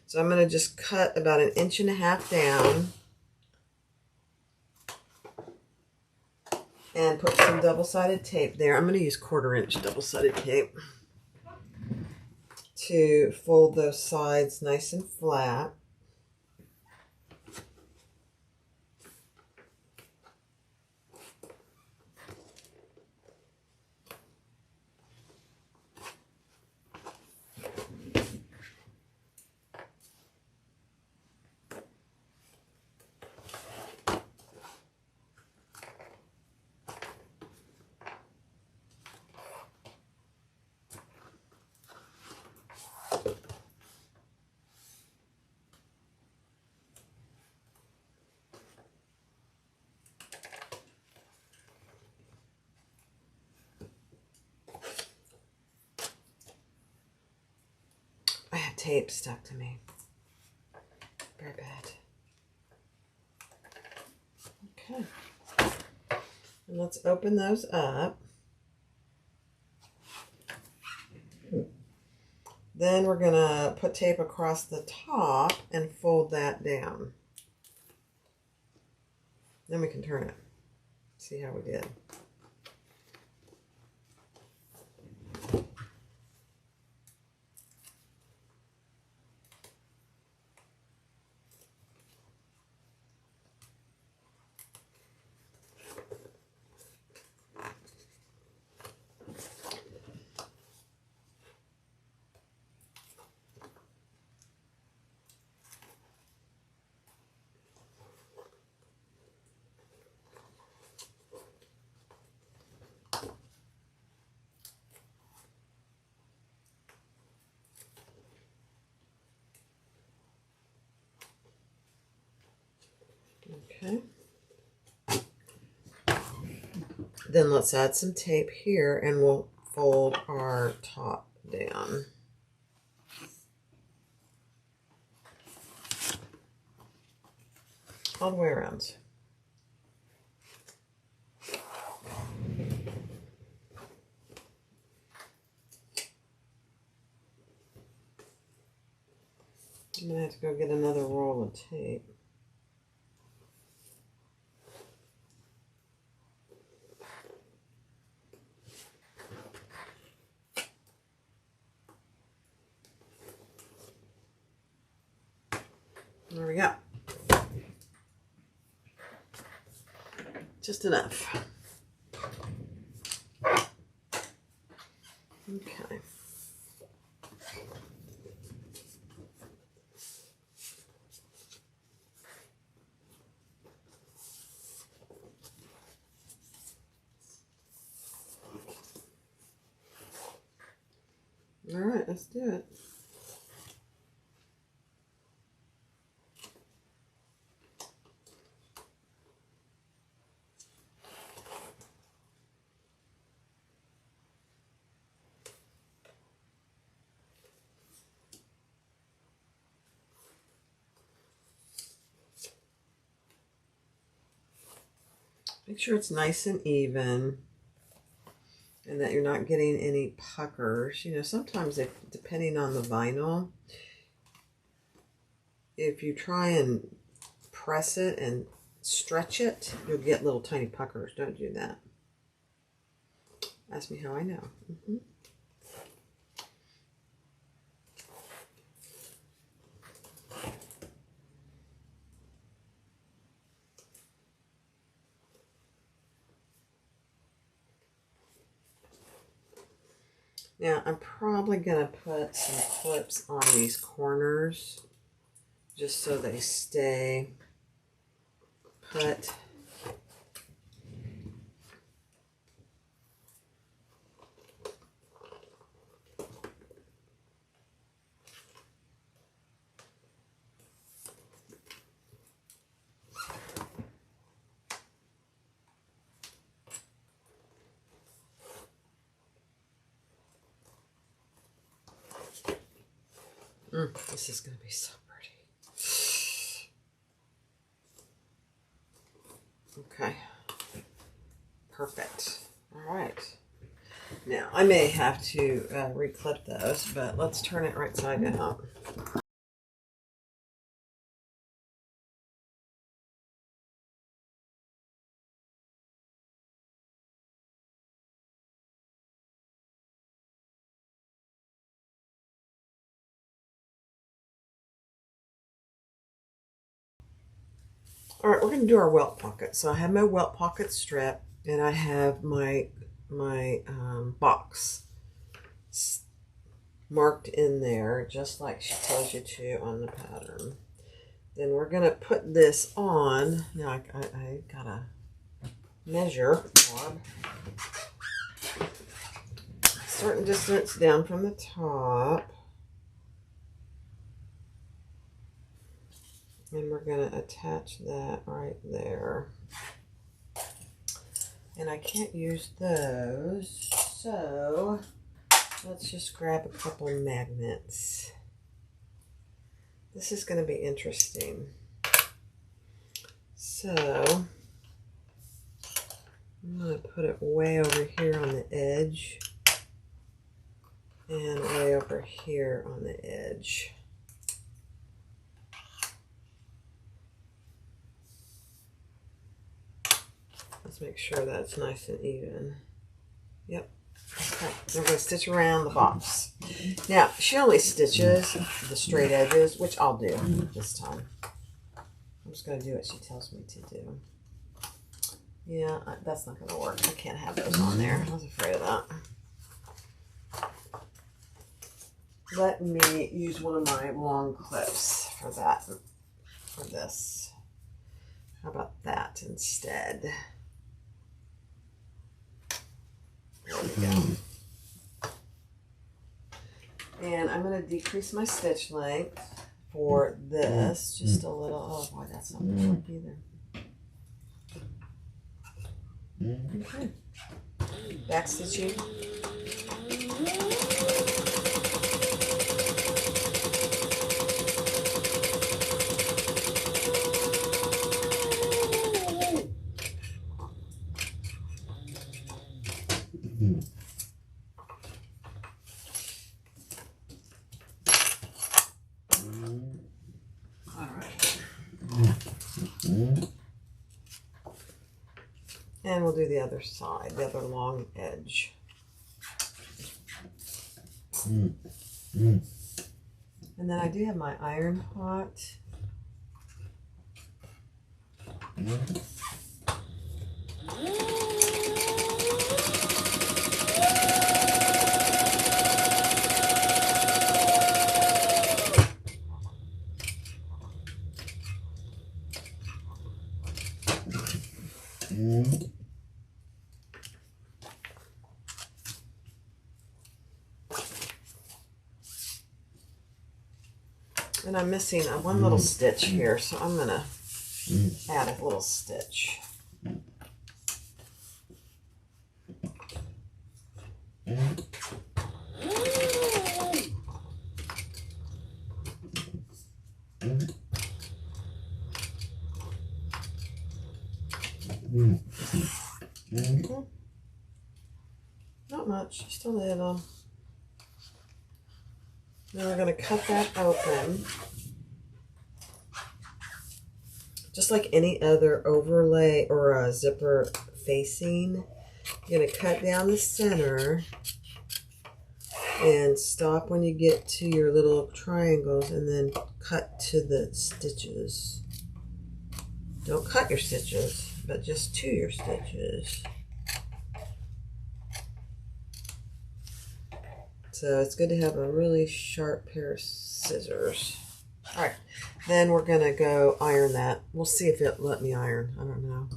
So I'm gonna just cut about 1.5 inches down and put some double-sided tape there. I'm gonna use 1/4 inch double-sided tape to fold those sides nice and flat. I have tape stuck to me. Very bad. Okay. And let's open those up. Then we're going to put tape across the top and fold that down. Then we can turn it. See how we did. Okay. Then let's add some tape here and we'll fold our top down. All the way around. I'm going to have to go get another roll of tape. There we go. Just enough. Okay. All right, let's do it. Make sure it's nice and even and that you're not getting any puckers. You know, sometimes if, depending on the vinyl, if you try and press it and stretch it, you'll get little tiny puckers. Don't do that. Ask me how I know. Now, I'm probably going to put some clips on these corners just so they stay put. This is going to be so pretty. Okay. Perfect. All right. Now, I may have to reclip those, but let's turn it right side out. All right, we're going to do our welt pocket. So I have my welt pocket strip, and I have my box marked in there, just like she tells you to on the pattern. Then we're going to put this on. Now I got to measure, Bob. A certain distance down from the top. And we're going to attach that right there. And I can't use those, so let's just grab a couple magnets. This is going to be interesting. So I'm going to put it way over here on the edge and way over here on the edge. Let's make sure that's nice and even. Yep. Okay. We're going to stitch around the box. Now, she only stitches the straight edges, which I'll do this time. I'm just going to do what she tells me to do. Yeah, that's not going to work. I can't have those on there. I was afraid of that. Let me use one of my long clips for that, for this. How about that instead? There we go. And I'm going to decrease my stitch length for this just a little. Oh boy, that's not going to work either. Okay. Back stitching. And we'll do the other side, the other long edge. And then I do have my iron pot. And I'm missing one little stitch here, so I'm going to add a little stitch. Not much, just a little. Now we're going to cut that open. Just like any other overlay or a zipper facing, you're going to cut down the center and stop when you get to your little triangles and then cut to the stitches. Don't cut your stitches, but just to your stitches. So it's good to have a really sharp pair of scissors. All right, then we're gonna go iron that. We'll see if it let me iron, I don't know.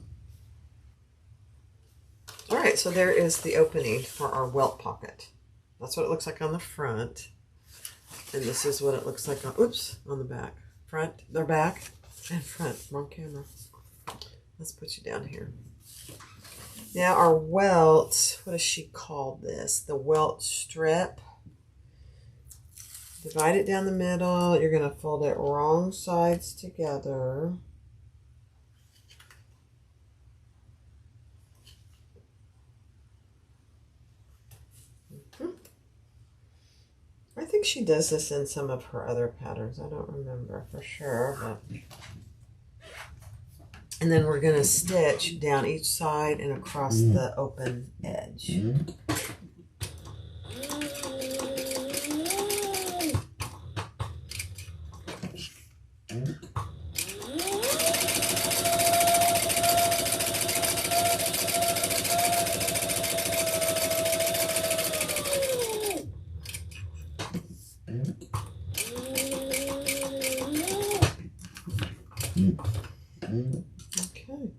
All right, so there is the opening for our welt pocket. That's what it looks like on the front. And this is what it looks like on, oops, on the back. Front, their back and front, wrong camera. Let's put you down here. Now our welt, what does she call this? The welt strip. Divide it down the middle. You're going to fold it wrong sides together. I think she does this in some of her other patterns. I don't remember for sure. But... And then we're going to stitch down each side and across the open edge. Okay.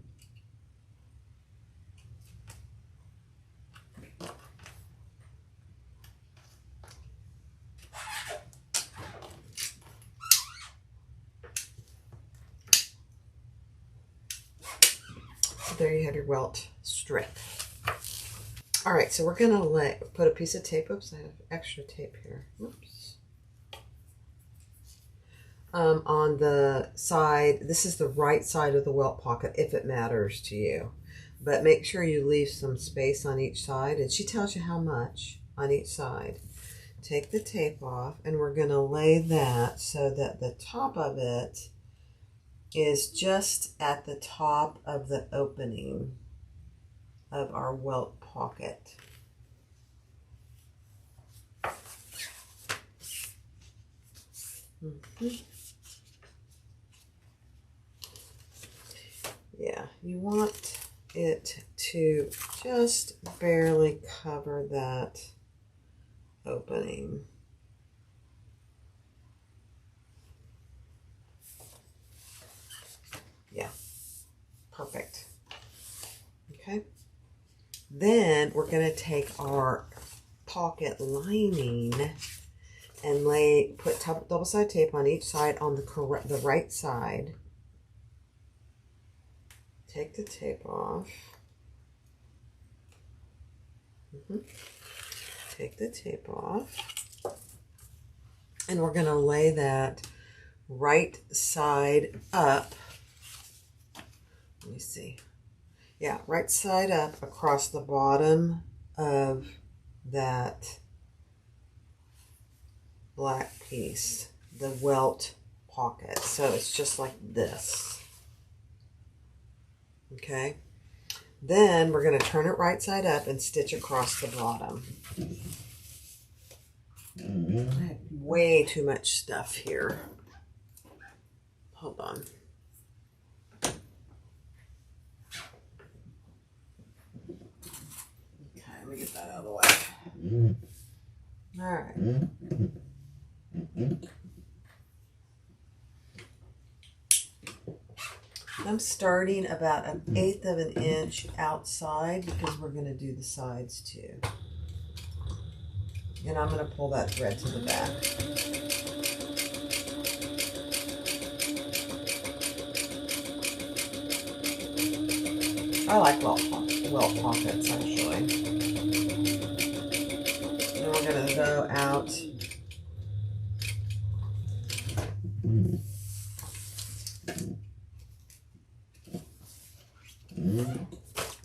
So there you have your welt strip. All right, so we're gonna put a piece of tape. Oops, I have extra tape here. Oops. On the side, this is the right side of the welt pocket if it matters to you. But make sure you leave some space on each side, and she tells you how much on each side. Take the tape off, and we're going to lay that so that the top of it is just at the top of the opening of our welt pocket. Yeah, you want it to just barely cover that opening. Yeah, perfect. Okay. Then we're going to take our pocket lining and put double-sided tape on each side on the right side. Take the tape off. Take the tape off. And we're going to lay that right side up. Let me see. Yeah, right side up across the bottom of that black piece, the welt pocket. So it's just like this. Okay, then we're going to turn it right side up and stitch across the bottom. I have way too much stuff here. Hold on. Okay, let me get that out of the way. All right. I'm starting about 1/8 of an inch outside because we're going to do the sides too. And I'm going to pull that thread to the back. I like welt pockets actually. And we're going to go out.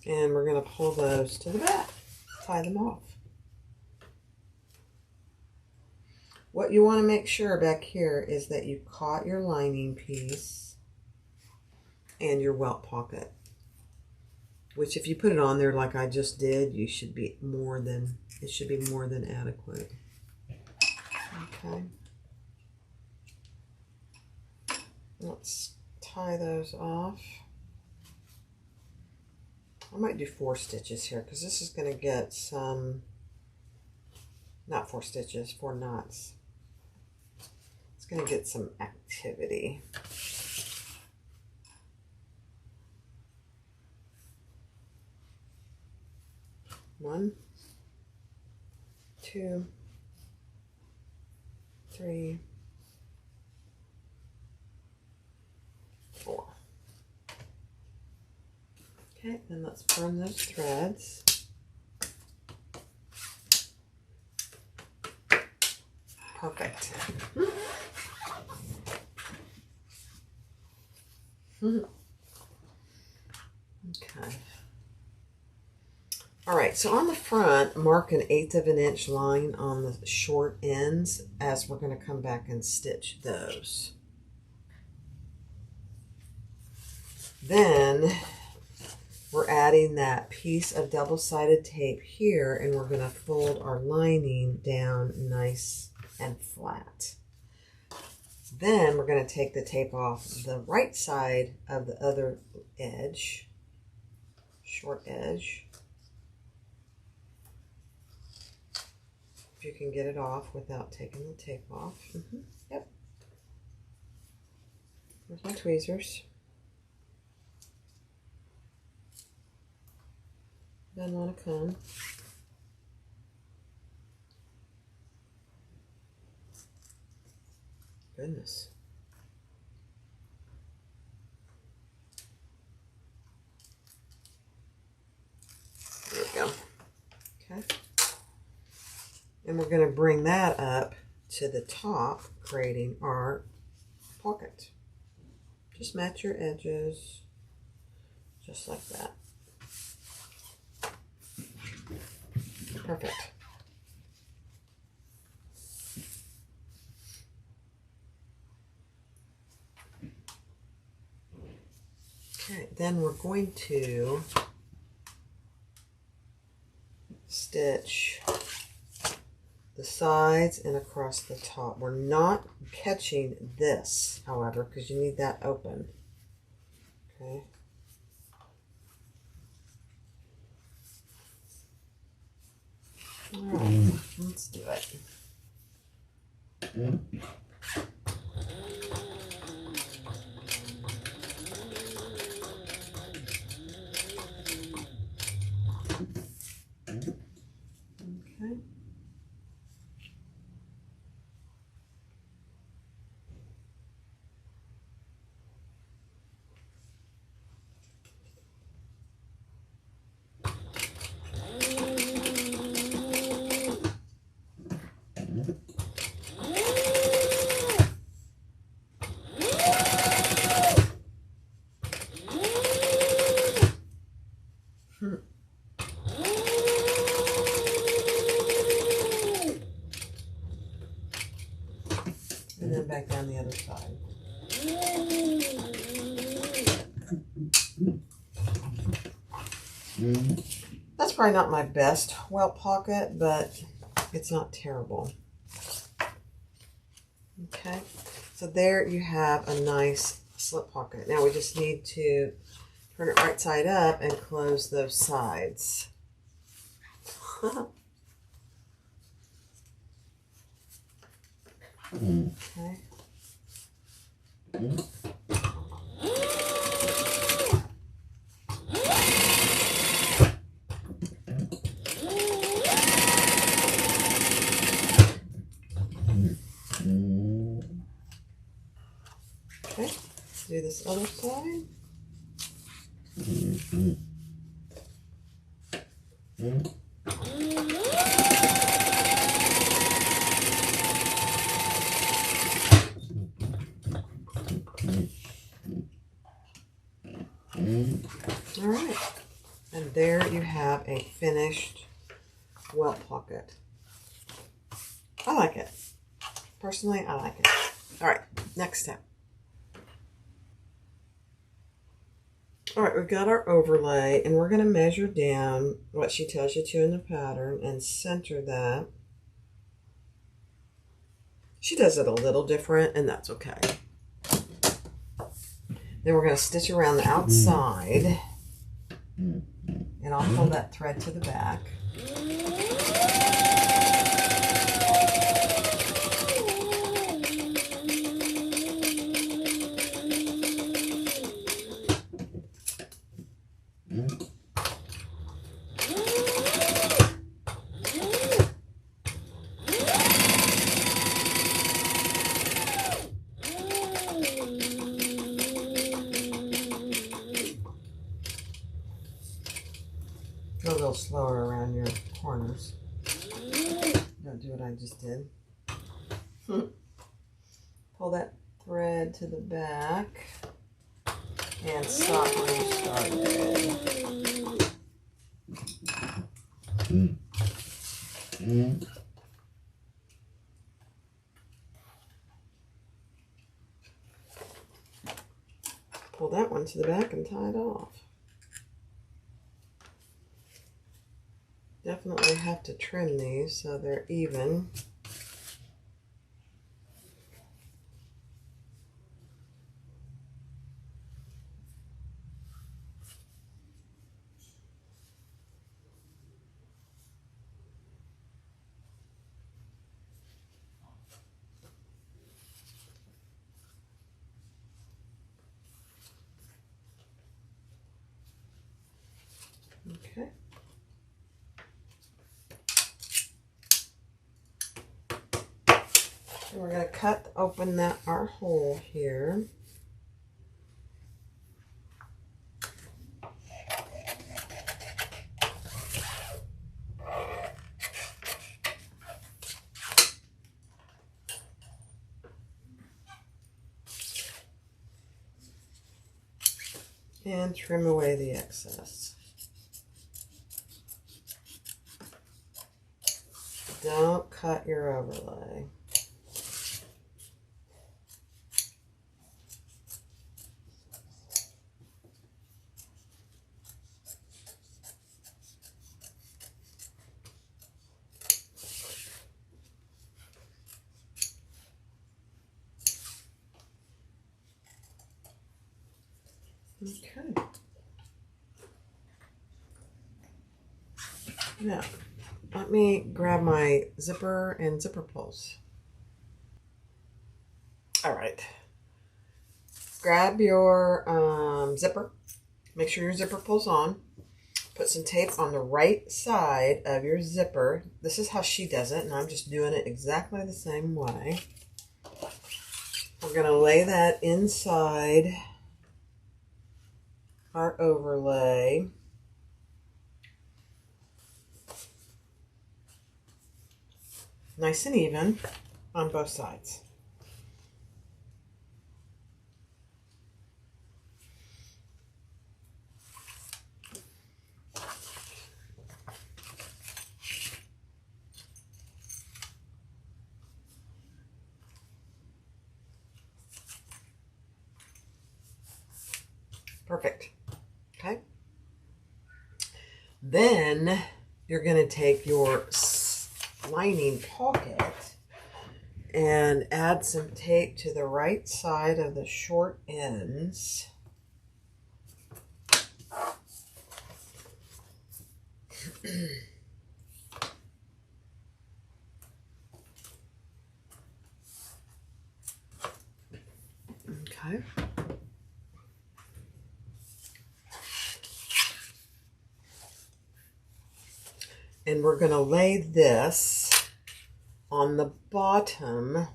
And we're going to pull those to the back, tie them off. What you want to make sure back here is that you caught your lining piece and your welt pocket, which if you put it on there like I just did, you should be more than, it should be more than adequate. Okay. Let's tie those off. I might do 4 stitches here because this is going to get some, not 4 stitches, 4 knots. It's going to get some activity. One, 2, 3, 4. Okay, then let's burn those threads. Perfect. Okay. All right, so on the front, mark an 1/8 of an inch line on the short ends as we're going to come back and stitch those. Then we're adding that piece of double-sided tape here, and we're going to fold our lining down nice and flat. Then we're going to take the tape off the right side of the other edge, short edge. If you can get it off without taking the tape off. Yep. There's my tweezers. Then on a comb. Goodness. There we go. Okay. And we're going to bring that up to the top, creating our pocket. Just match your edges, just like that. Perfect. Okay, then we're going to stitch the sides and across the top. We're not catching this, however, because you need that open. Okay. All right, let's do it. Okay. And then back down the other side. That's probably not my best welt pocket, but it's not terrible. Okay, so there you have a nice slip pocket. Now we just need to turn it right side up and close those sides. Okay. Okay, let's do this other side. All right, and there you have have a finished Welt pocket. I like it. Personally, I like it. All right, next step. All right, we've got our overlay, and we're going to measure down what she tells you to in the pattern and center that. She does it a little different, and that's okay. Then we're going to stitch around the outside, and I'll pull that thread to the back. Go a little slower around your corners. Don't do what I just did. Pull that thread to the back and stop where you started. Pull that one to the back and tie it off. Definitely have to trim these so they're even. Okay. And we're going to cut open our hole here. And trim away the excess. Don't cut your overlay. Okay. Now, let me grab my zipper and zipper pulls. All right. Grab your zipper. Make sure your zipper pulls on. Put some tape on the right side of your zipper. This is how she does it, and I'm just doing it exactly the same way. We're going to lay that inside our overlay. Nice and even on both sides. Perfect. Okay. Then you're going to take your lining pocket and add some tape to the right side of the short ends. Okay. And we're going to lay this on the bottom,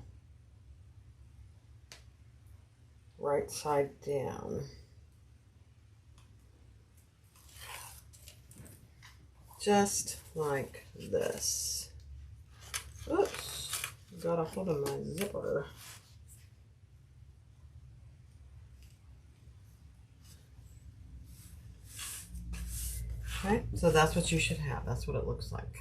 right side down. Just like this. Oops, got a hold of my zipper. Okay, so that's what you should have. That's what it looks like.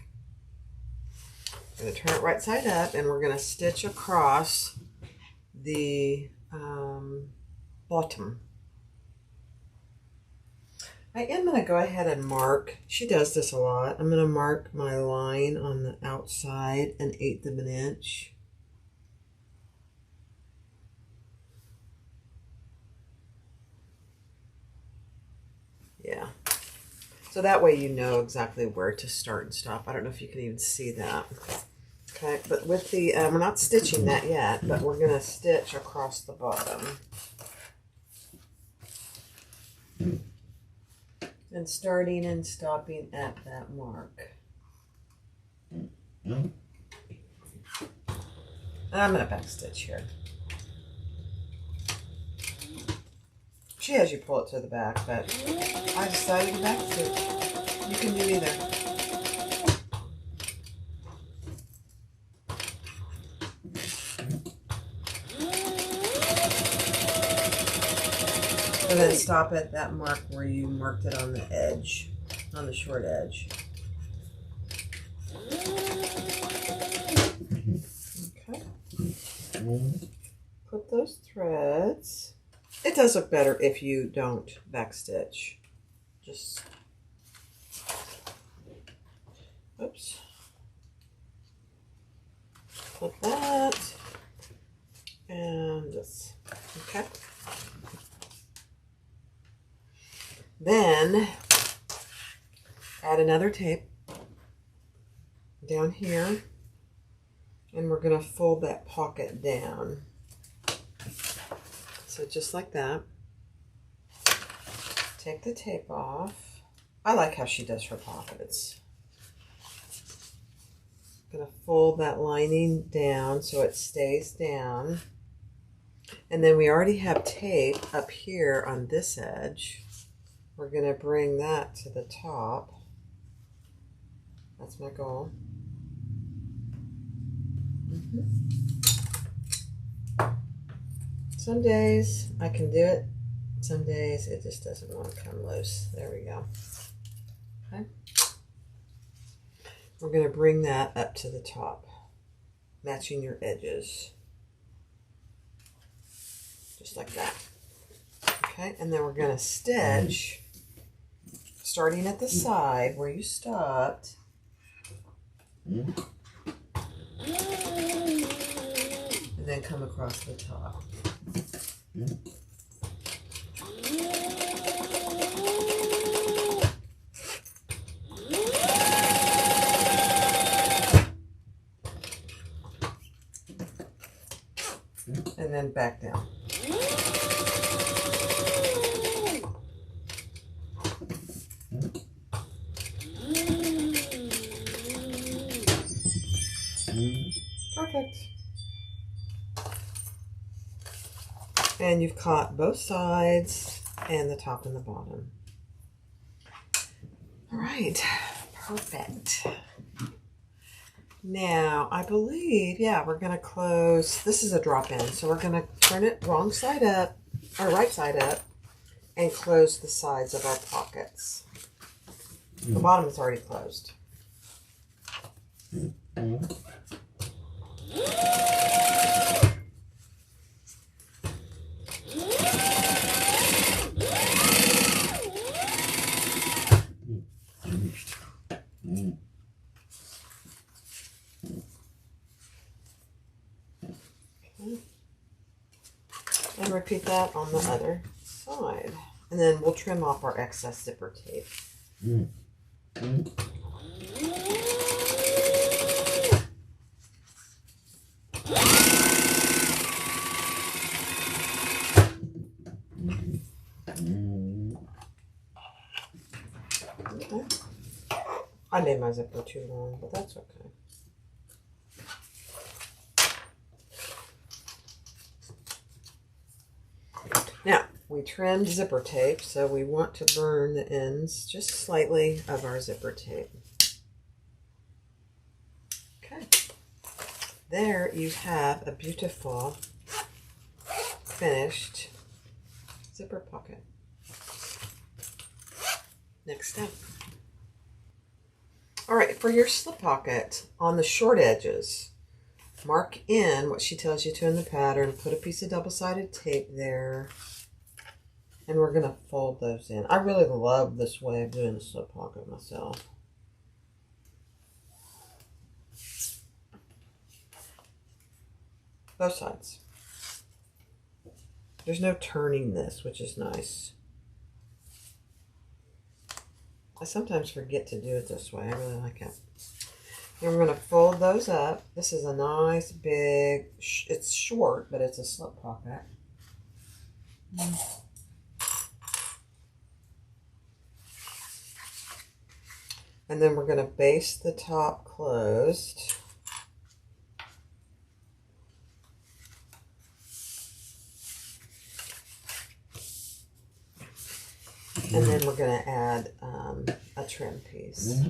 I'm going to turn it right side up, and we're going to stitch across the bottom. I am going to go ahead and mark. She does this a lot. I'm going to mark my line on the outside 1/8 of an inch. Yeah. So that way you know exactly where to start and stop. I don't know if you can even see that. Okay, but with the, we're not stitching that yet, but we're going to stitch across the bottom. And starting and stopping at that mark. And I'm going to back stitch here. She has you pull it to the back, but I decided to back stitch. You can do either. And then stop at that mark where you marked it on the edge, on the short edge. Okay. Put those threads. It does look better if you don't backstitch. Just, oops. Put that. And this. Okay. Then add another tape down here, and we're going to fold that pocket down. So just like that. Take the tape off. I like how she does her pockets. I'm going to fold that lining down so it stays down. And then we already have tape up here on this edge. We're going to bring that to the top. That's my goal. Some days I can do it. Some days it just doesn't want to come loose. There we go. Okay. We're going to bring that up to the top, matching your edges. Just like that. Okay, and then we're going to stitch, starting at the side where you stopped. And then come across the top. And then back down. Perfect. And you've caught both sides and the top and the bottom. All right, perfect. Now, I believe, yeah, we're going to close. This is a drop-in, so we're going to turn it wrong side up, or right side up, and close the sides of our pockets. The bottom is already closed. And repeat that on the other side. And then we'll trim off our excess zipper tape. Okay. I made my zipper too long, but that's okay. Now, we trimmed zipper tape, so we want to burn the ends just slightly of our zipper tape. Okay. There you have a beautiful finished zipper pocket. Next step. All right, for your slip pocket, on the short edges, mark in what she tells you to in the pattern. Put a piece of double-sided tape there. And we're going to fold those in. I really love this way of doing the slip pocket myself. Both sides. There's no turning this, which is nice. I sometimes forget to do it this way. I really like it. And we're going to fold those up. This is a nice big, it's short, but it's a slip pocket. And then we're going to baste the top closed. And then we're going to add a trim piece.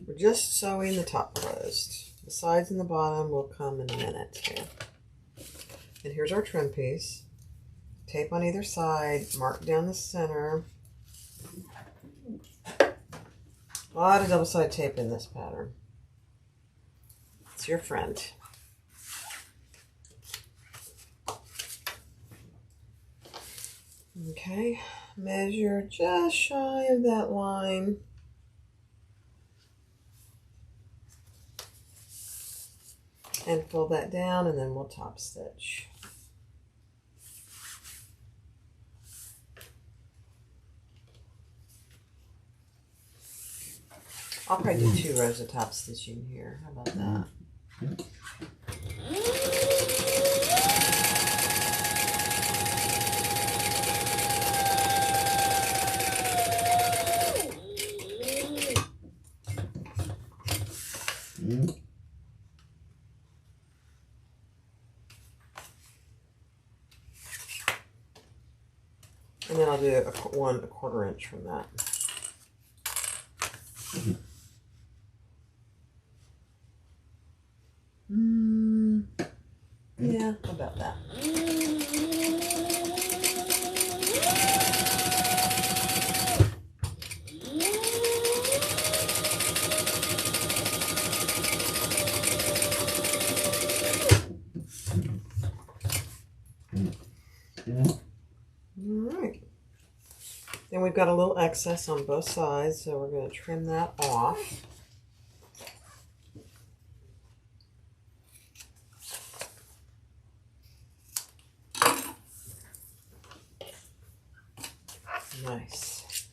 We're just sewing the top closed. The sides and the bottom will come in a minute here. And here's our trim piece. Tape on either side, mark down the center. A lot of double-sided tape in this pattern. It's your friend. Okay, measure just shy of that line. And fold that down, and then we'll top stitch. I'll probably do 2 rows of top stitching here. How about that? And then I'll do a 1/4 inch from that. Yeah, about that. Alright. Then we've got a little excess on both sides, so we're going to trim that off. Nice.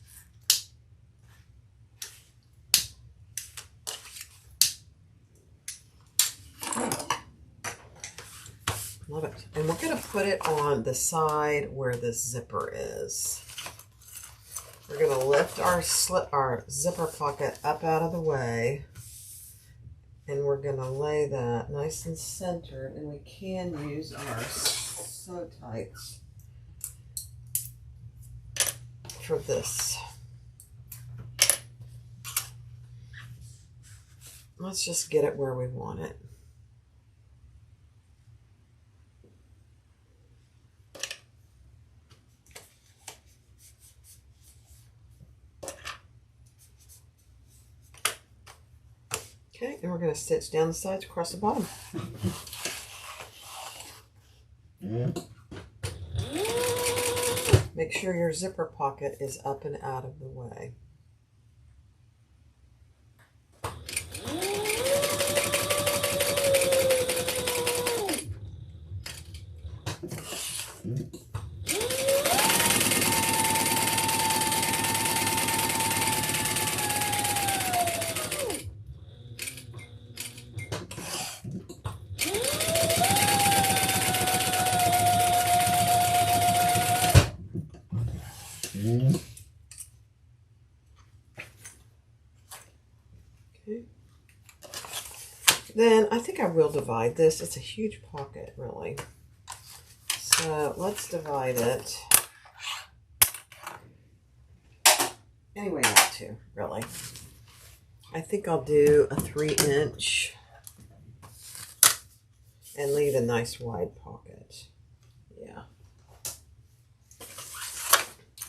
Love it. And we're going to put it on the side where the zipper is. We're going to lift our zipper pocket up out of the way. And we're going to lay that nice and centered. And we can use our sew tights for this. Let's just get it where we want it. Okay, and we're going to stitch down the sides across the bottom. Make sure your zipper pocket is up and out of the way. Okay. Then I think I will divide this. It's a huge pocket, really. So let's divide it any way I want to, really. I think I'll do a 3-inch and leave a nice wide pocket. Yeah.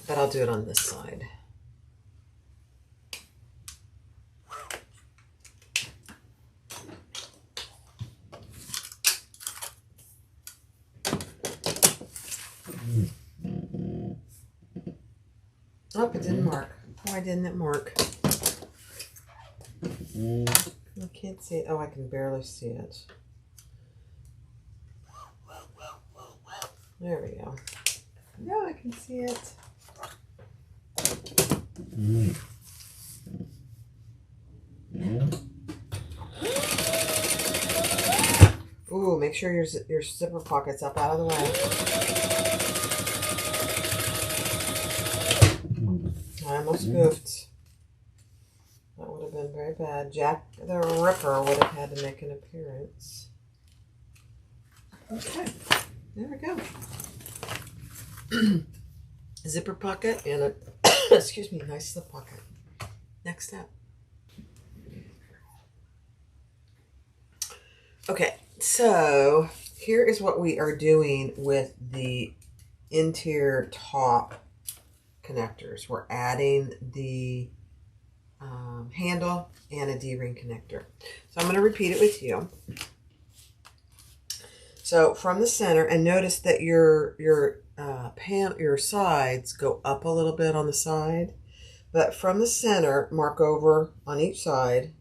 But I'll do it on this side. Oh, it didn't mark. Why didn't it mark? I can't see it. Oh, I can barely see it. There we go. No, I can see it. Ooh, make sure your zipper pocket's up out of the way. I almost goofed. That would have been very bad. Jack the Ripper would have had to make an appearance. Okay, there we go. Zipper pocket and a, excuse me, nice slip pocket. Next step. Okay, so here is what we are doing with the interior top connectors. We're adding the handle and a D-ring connector. So I'm going to repeat it with you. So from the center, and notice that your sides go up a little bit on the side, but from the center, mark over on each side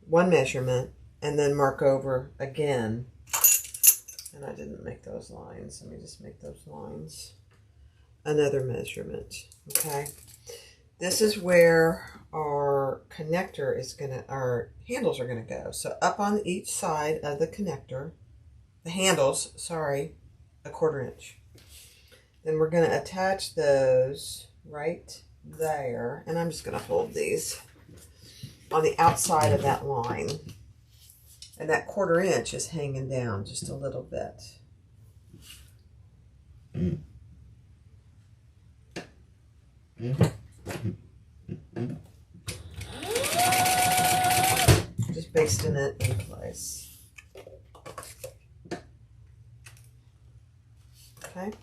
one measurement, and then mark over again. And I didn't make those lines. Let me just make those lines. Another measurement. Okay. This is where our connector is our handles are gonna go. So up on each side of the connector, the handles, sorry, a 1/4 inch. Then we're gonna attach those right there, and I'm just gonna hold these on the outside of that line. And that 1/4 inch is hanging down just a little bit. Just basting it in place. Okay.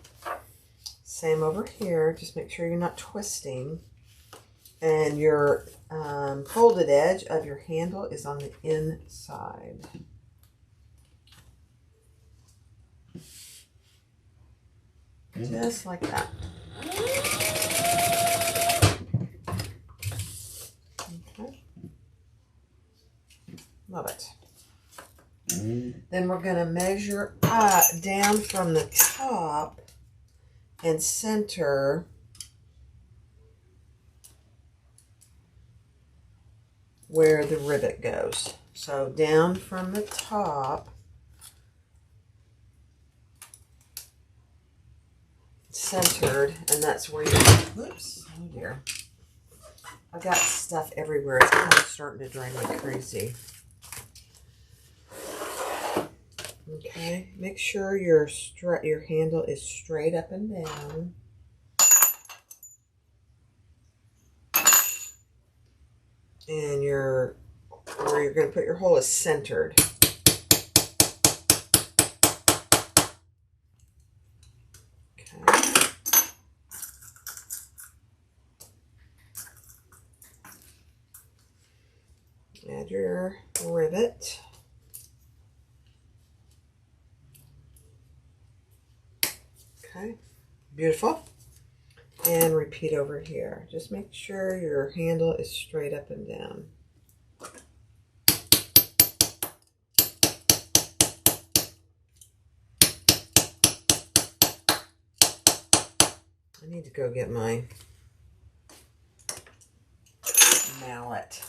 Same over here. Just make sure you're not twisting. And your folded edge of your handle is on the inside. Just like that. Okay. Love it. Then we're going to measure down from the top and center where the rivet goes. So down from the top, centered, and that's where you, whoops, oh dear. I've got stuff everywhere. It's kind of starting to drive me crazy. Okay, make sure your handle is straight up and down. And where you're going to put your hole is centered. Okay. Add your rivet. Okay, beautiful. And repeat over here. Just make sure your handle is straight up and down. I need to go get my mallet.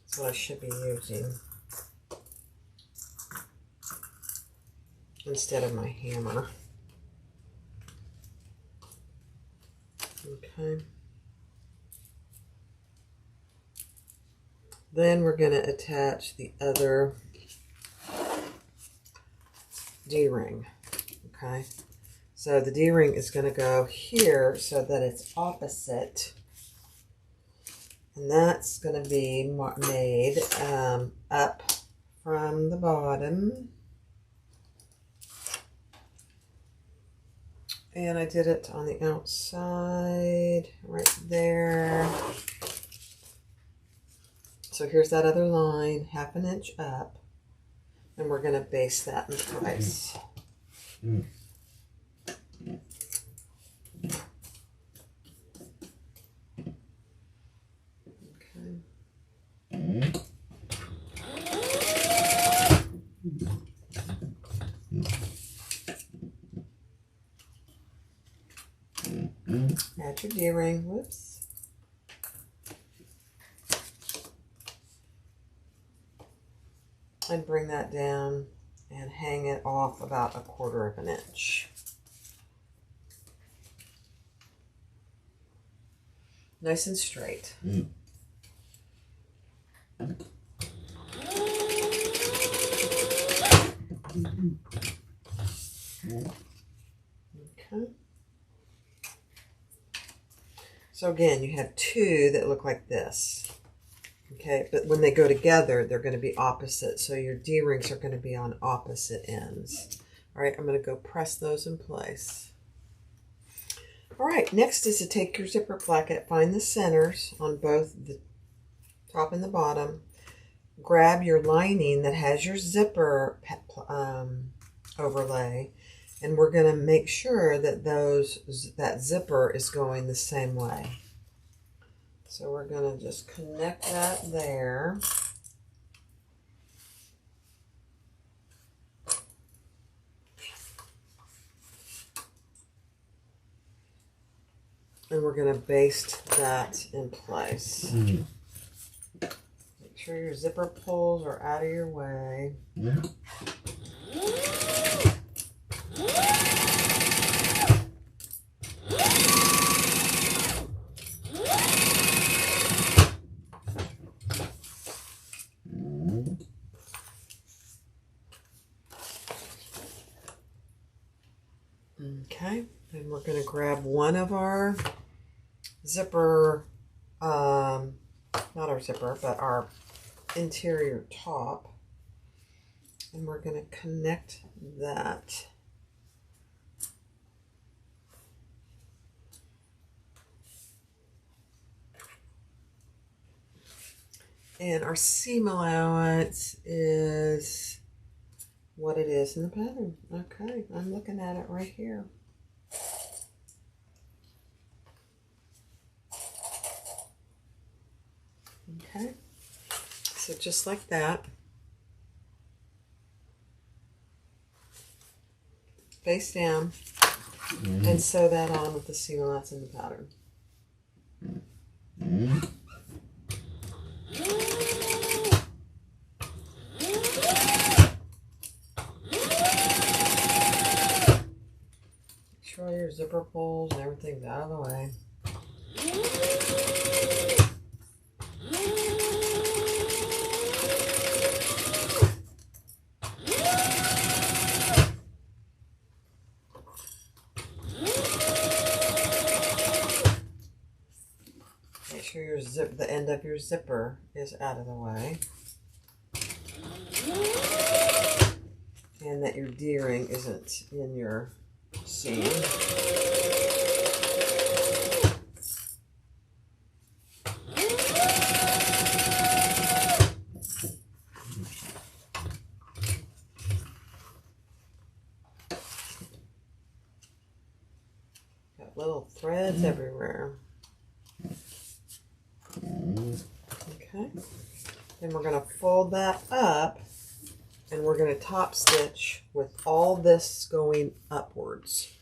That's what I should be using instead of my hammer. Okay. Then we're going to attach the other D-ring. Okay. So the D-ring is going to go here so that it's opposite. And that's going to be made up from the bottom. And I did it on the outside, right there. So here's that other line, 1/2 inch up. And we're going to baste that in place. Add your D-ring, whoops. And bring that down and hang it off about 1/4 inch. Nice and straight. Okay. So again, you have two that look like this. Okay, but when they go together, they're going to be opposite. So your D-rings are going to be on opposite ends. All right, I'm going to go press those in place. All right, next is to take your zipper placket, find the centers on both the top and the bottom. Grab your lining that has your zipper overlay, and we're going to make sure that that zipper is going the same way. So we're going to just connect that there. And we're going to baste that in place. Make sure your zipper pulls are out of your way. Okay, and we're going to grab one of our zipper, not our zipper, but our interior top, and we're going to connect that. And our seam allowance is what it is in the pattern. Okay, I'm looking at it right here. Okay, so just like that. Face down and sew that on with the seam allowance in the pattern. Make sure your zipper pulls and everything's out of the way. Make sure your the end of your zipper is out of the way. And that your D-ring isn't in your seam. Got little threads everywhere. Okay, then we're going to fold that up and we're going to top stitch with all this going upwards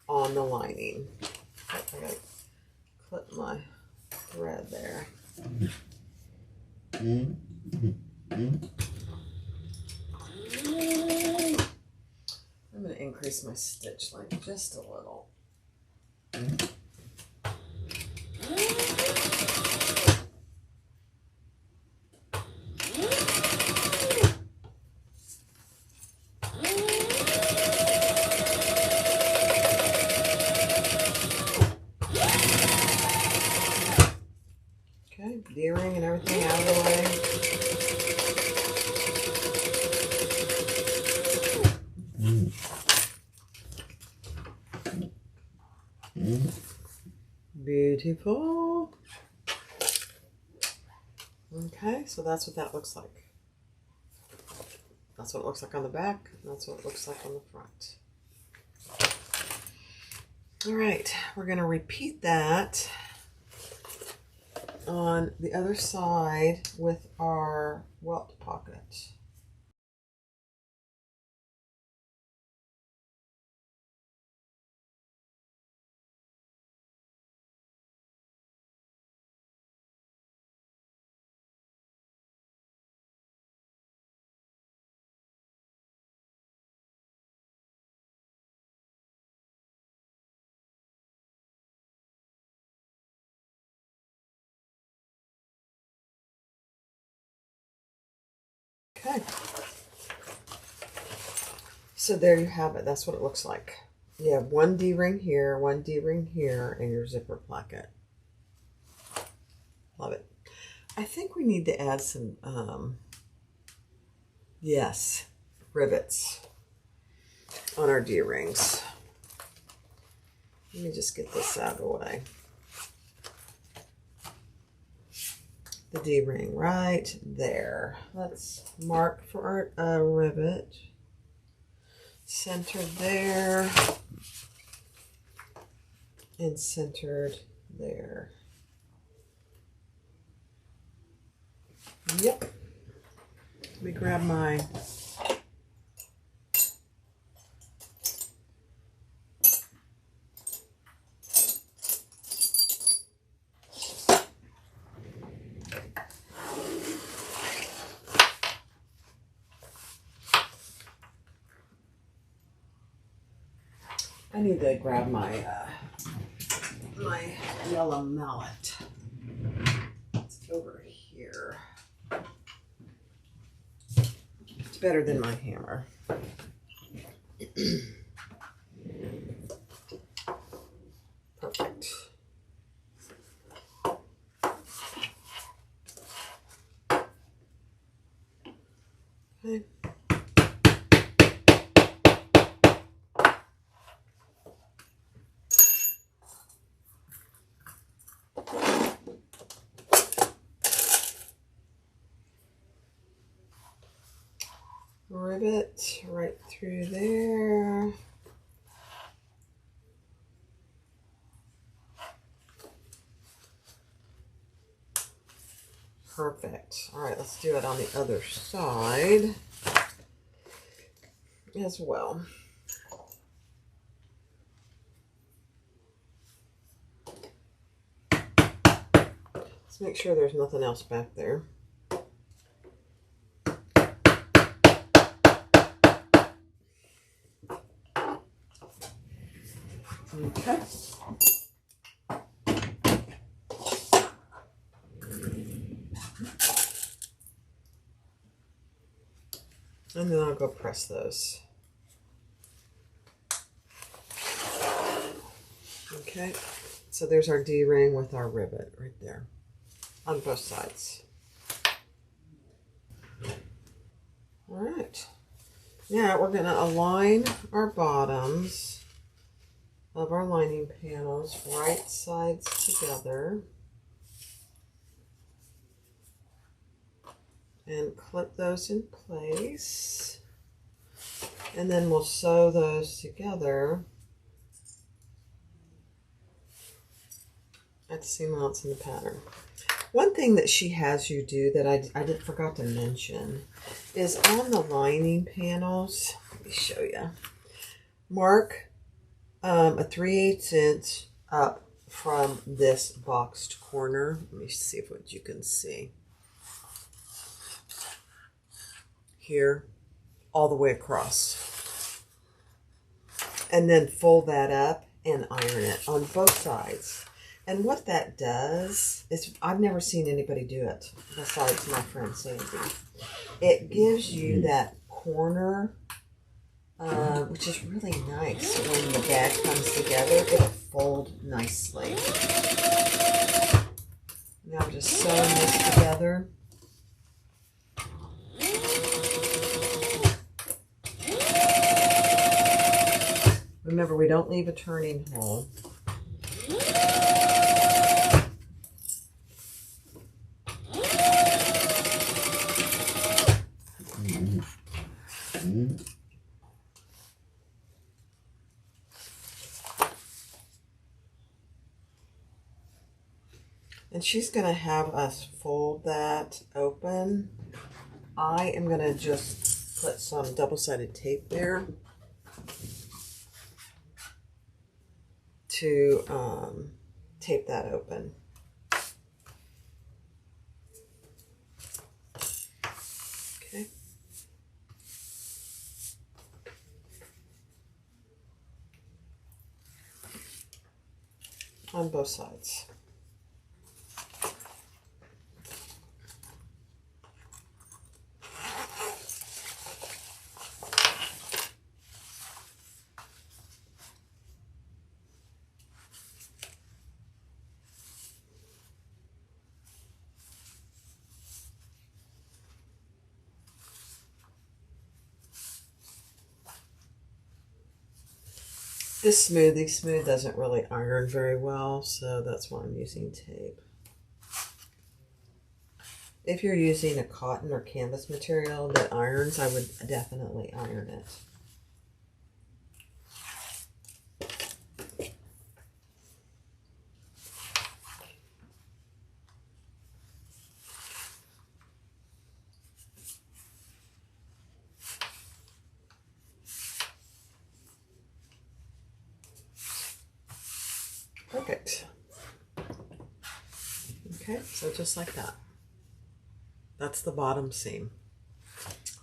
on the lining. I got to clip my thread there. I'm going to increase my stitch length just a little. D-ring and everything out of the way. beautiful. Okay, so that's what that looks like. That's what it looks like on the back. That's what it looks like on the front. All right, we're going to repeat that on the other side with our Welt pocket. Okay. So there you have it. That's what it looks like. You have one D-ring here, one D-ring here, and your zipper placket. Love it. I think we need to add some, yes, rivets on our D-rings. Let me just get this out of the way. The D-ring right there. Let's mark for our rivet. Centered there. And centered there. Yep. Let me grab my I need to grab my my yellow mallet. It's over here. It's better than my hammer. Perfect. Okay. Rivet right through there. Perfect. All right, let's do it on the other side as well. Let's make sure there's nothing else back there. Okay. And then I'll go press those. Okay, so there's our D-ring with our rivet right there on both sides. All right, now we're going to align our bottoms of our lining panels right sides together and clip those in place, and then we'll sew those together at the seam allowance in the pattern. One thing that she has you do that I forgot to mention is on the lining panels, let me show you, mark a 3/8 inch up from this boxed corner. Let me see what you can see. Here, all the way across. And then fold that up and iron it on both sides. And what that does is, I've never seen anybody do it besides my friend Sandy. It gives you that corner, which is really nice. When the bag comes together, it'll fold nicely. Now I'm just sewing this together. Remember, we don't leave a turning hole. And she's going to have us fold that open. I am going to just put some double-sided tape there to tape that open. Okay. On both sides. This smooth doesn't really iron very well, so that's why I'm using tape. If you're using a cotton or canvas material that irons, I would definitely iron it. Perfect. Okay, so just like that. That's the bottom seam.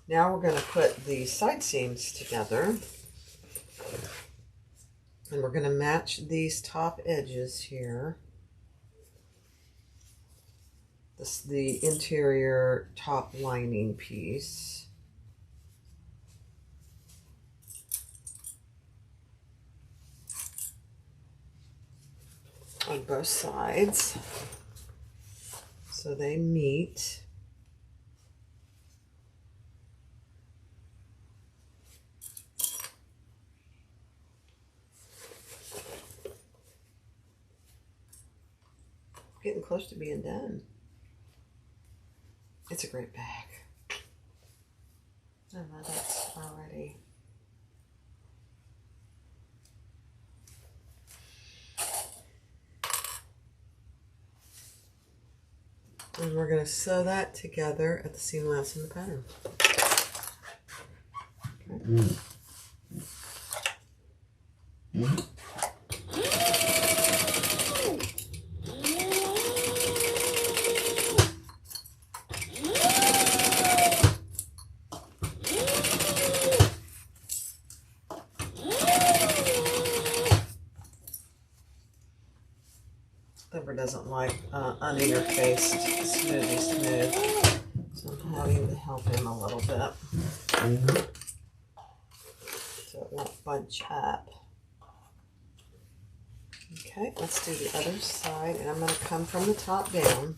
Now we're going to put the side seams together. And we're going to match these top edges here. This the interior top lining piece. On both sides, so they meet. Getting close to being done. It's a great bag. I love it already. And we're going to sew that together at the seam allowance in the pattern. Okay. Clipper doesn't like uninterfaced smooth, so I'm having to help him a little bit so it won't bunch up. Okay, let's do the other side, and I'm going to come from the top down.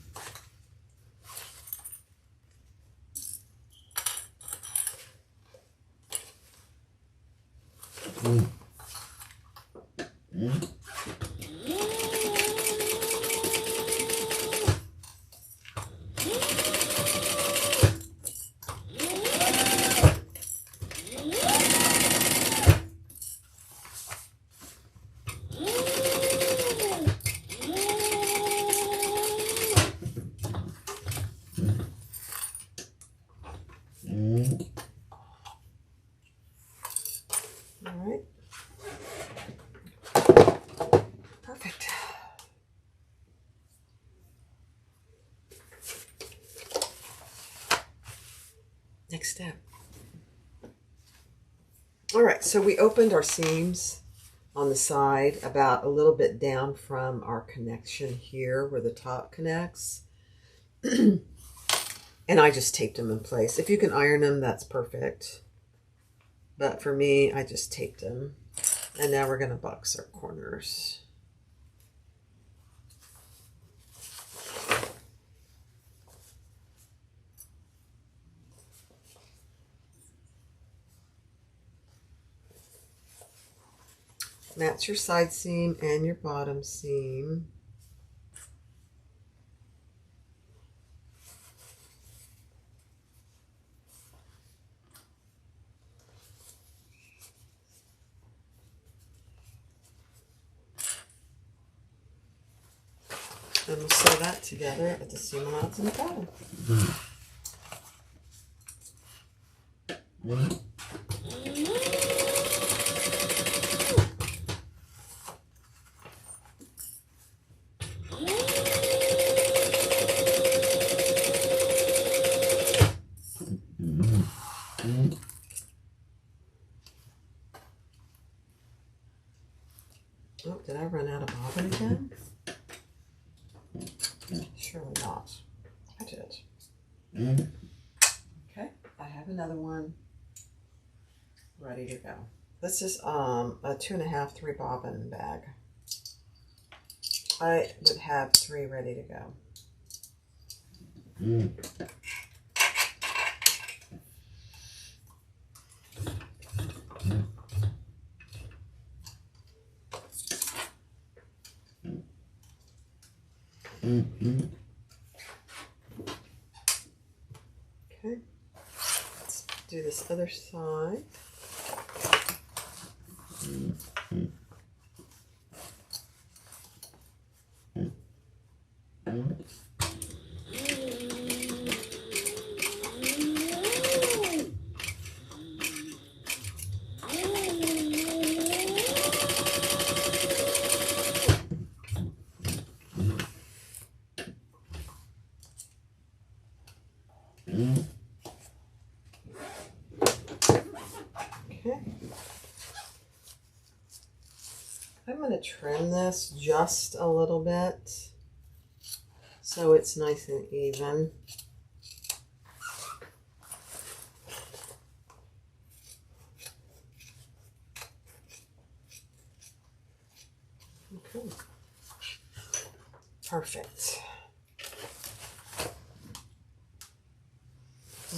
All right. Perfect. Next step. All right, so we opened our seams on the side about a little bit down from our connection here where the top connects. And I just taped them in place. If you can iron them, that's perfect. But for me, I just taped them. And now we're going to box our corners. Match your side seam and your bottom seam. And we'll sew that together at the seam allowance in the bottom. Oh, did I run out of bobbin again? Surely not. I did. Okay, I have another one ready to go. This is a 2.5, 3 bobbin bag. I would have 3 ready to go. Okay, let's do this other side. Okay. I'm going to trim this just a little bit so it's nice and even. Okay. Perfect.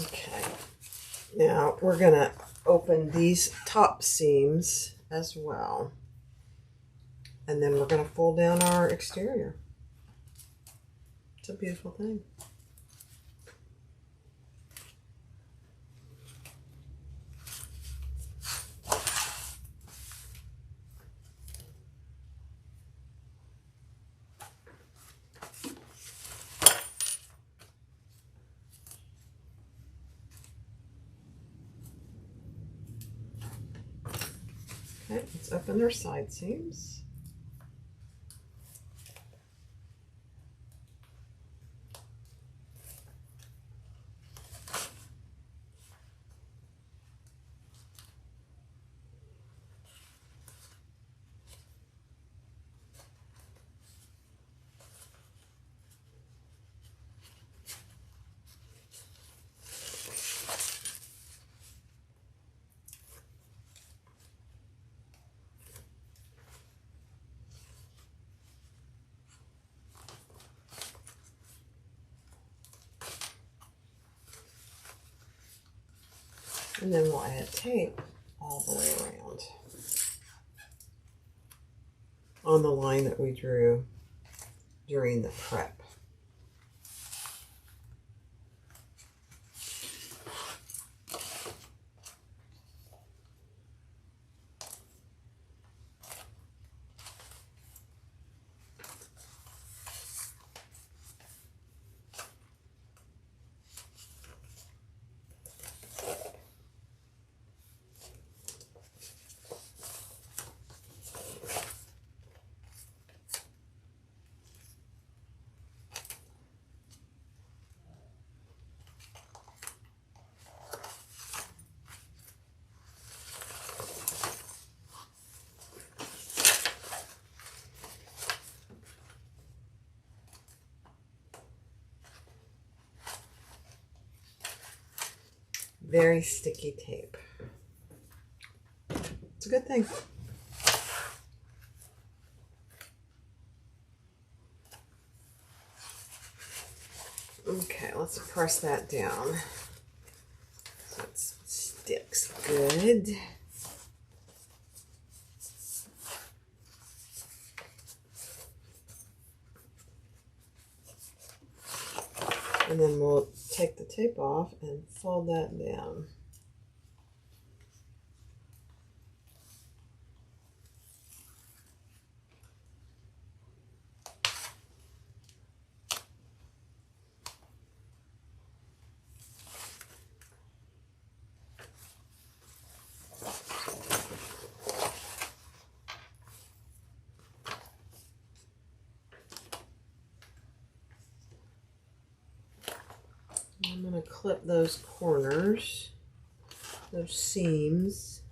Okay. Now we're going to open these top seams as well. And then we're going to fold down our exterior. It's a beautiful thing. Okay, let's open our side seams. And then we'll add tape all the way around on the line that we drew during the prep. Very sticky tape. It's a good thing. Okay, let's press that down so it sticks good. And then we'll take the tape off and fold that down. clip those corners, those seams.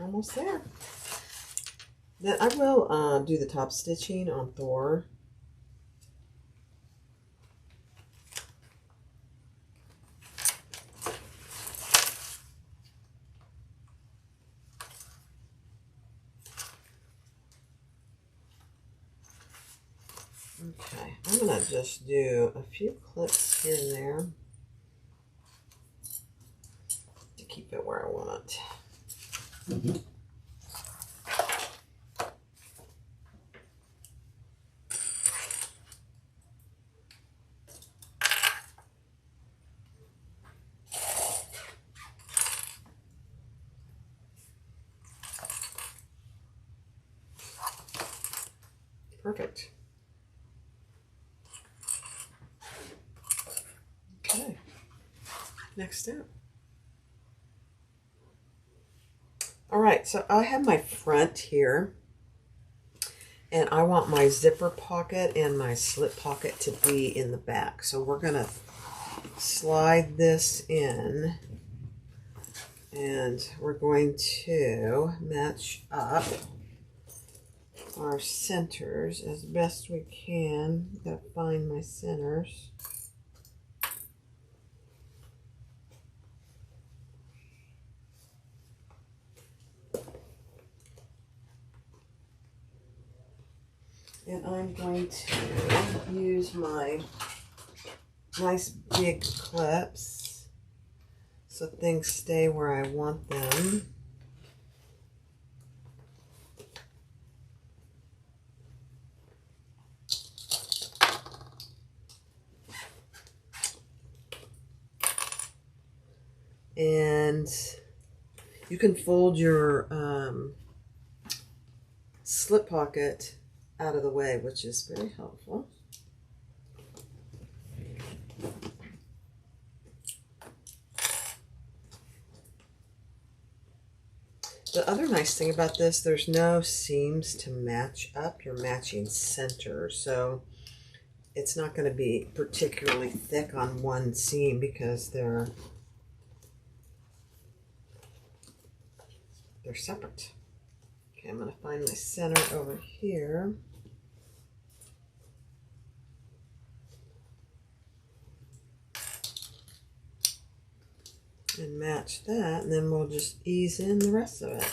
Almost there. Then I will do the top stitching on Thor. Okay, I'm going to just do a few clips here and there to keep it where I want it. Perfect. Okay, next step. All right, so I have my front here, and I want my zipper pocket and my slip pocket to be in the back. So we're gonna slide this in, and we're going to match up our centers as best we can. Gotta find my centers. And I'm going to use my nice big clips so things stay where I want them. And you can fold your slip pocket out of the way, which is very helpful. The other nice thing about this, there's no seams to match up. You're matching center, so it's not going to be particularly thick on one seam because they're separate. Okay, I'm going to find my center over here. And match that, and then we'll just ease in the rest of it.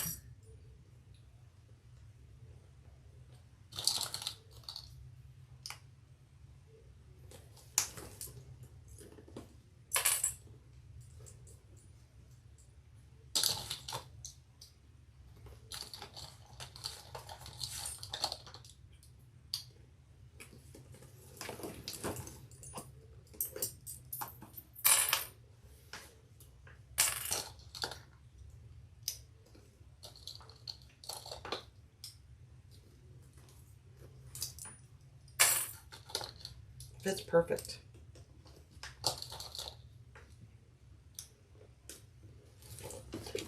Fits perfect.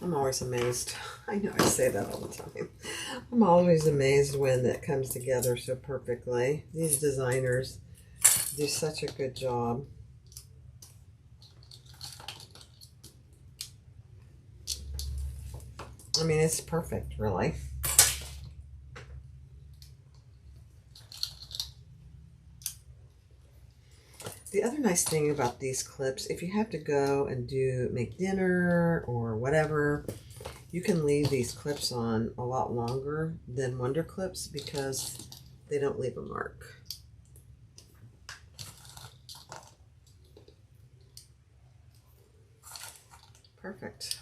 I'm always amazed. I know I say that all the time. I'm always amazed when it comes together so perfectly. These designers do such a good job. I mean, it's perfect, really. The other nice thing about these clips, if you have to go and make dinner or whatever, you can leave these clips on a lot longer than Wonder Clips because they don't leave a mark. Perfect.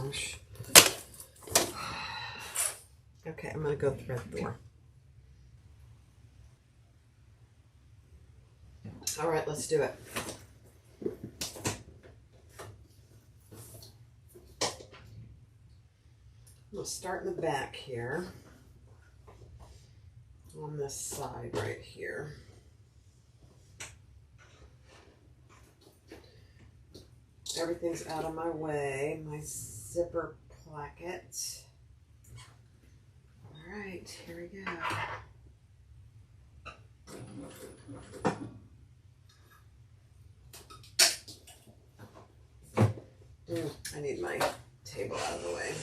gosh. Okay, I'm going to go thread Thor. All right, let's do it. I'm going to start in the back here. On this side right here. Everything's out of my way. My zipper placket. All right, here we go. I need my table out of the way.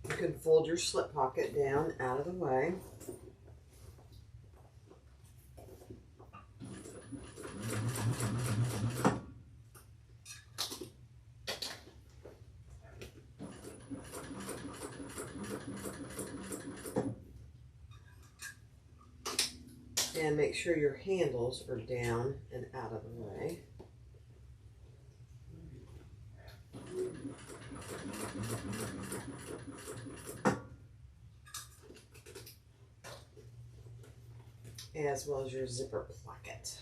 You can fold your slip pocket down out of the way. And make sure your handles are down and out of the way. As well as your zipper placket.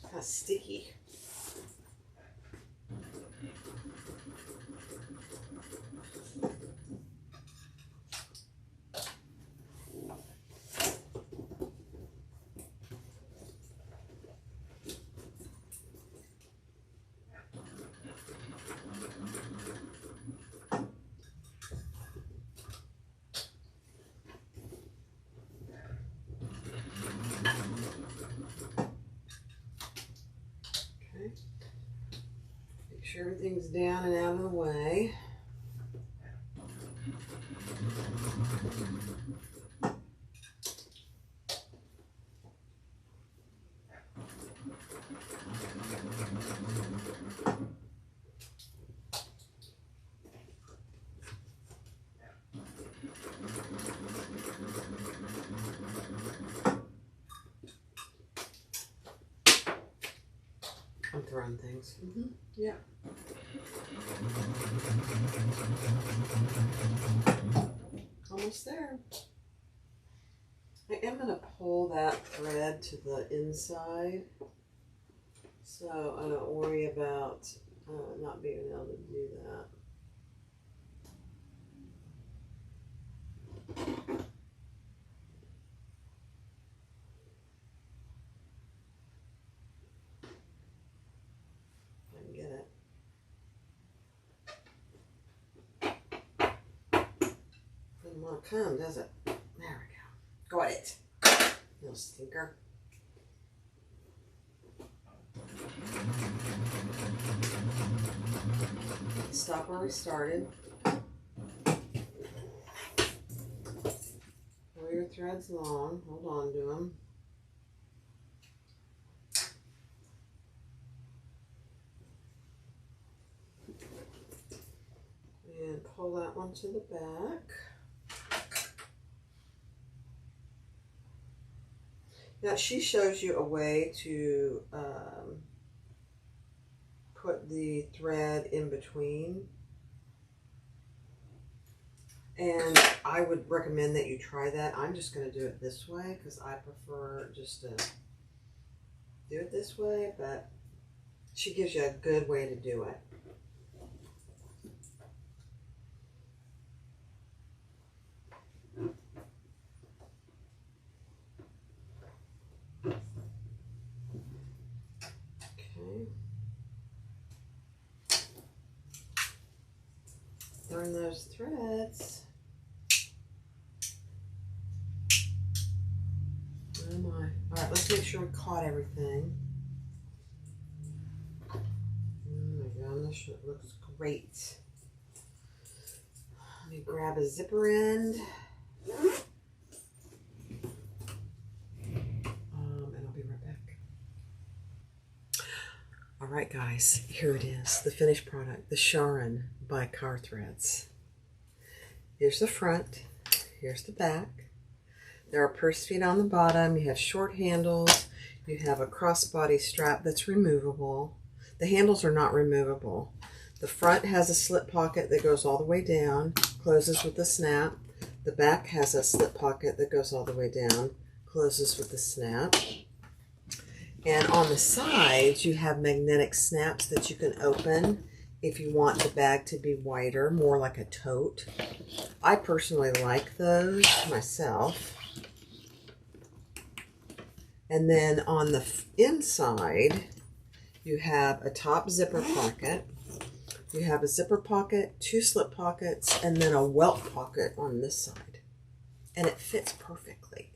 Kind of sticky. Make sure everything's down and out of the way. I'm throwing things. Yeah. Almost there. I am going to pull that thread to the inside so I don't worry about not being able to do that. Doesn't come, does it? There we go. Got it. Little stinker. Stop where we started. Pull your threads long. Hold on to them. And pull that one to the back. Now she shows you a way to put the thread in between. And I would recommend that you try that. I'm just going to do it this way because I prefer just to do it this way, but she gives you a good way to do it. Okay. Learn those threads. Oh my. All right, let's make sure we caught everything. Oh my gosh, it looks great. Let me grab a zipper end. And I'll be right back. All right, guys, here it is, the finished product, the Charyn by Kaur Threads. Here's the front, here's the back. There are purse feet on the bottom. You have short handles. You have a crossbody strap that's removable. The handles are not removable. The front has a slip pocket that goes all the way down, closes with a snap. The back has a slip pocket that goes all the way down, closes with a snap. And on the sides, you have magnetic snaps that you can open if you want the bag to be wider, more like a tote. I personally like those myself. And then on the inside, you have a top zipper pocket. You have a zipper pocket, 2 slip pockets, and then a Welt pocket on this side. And it fits perfectly.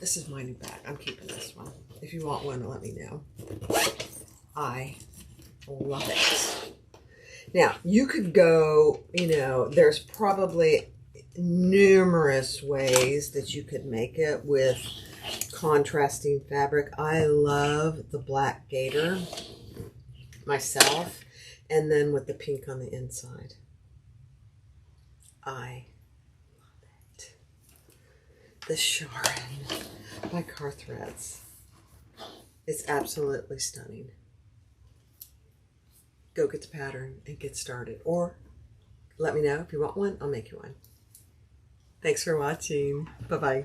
This is my new bag. I'm keeping this one. If you want one, let me know. I love it. Now, you could go, there's probably numerous ways that you could make it with contrasting fabric. I love the black gator myself, and then with the pink on the inside. I love it. The Charyn by Kaur Threads. It's absolutely stunning. Go get the pattern and get started, or let me know if you want one. I'll make you one. Thanks for watching. Bye-bye.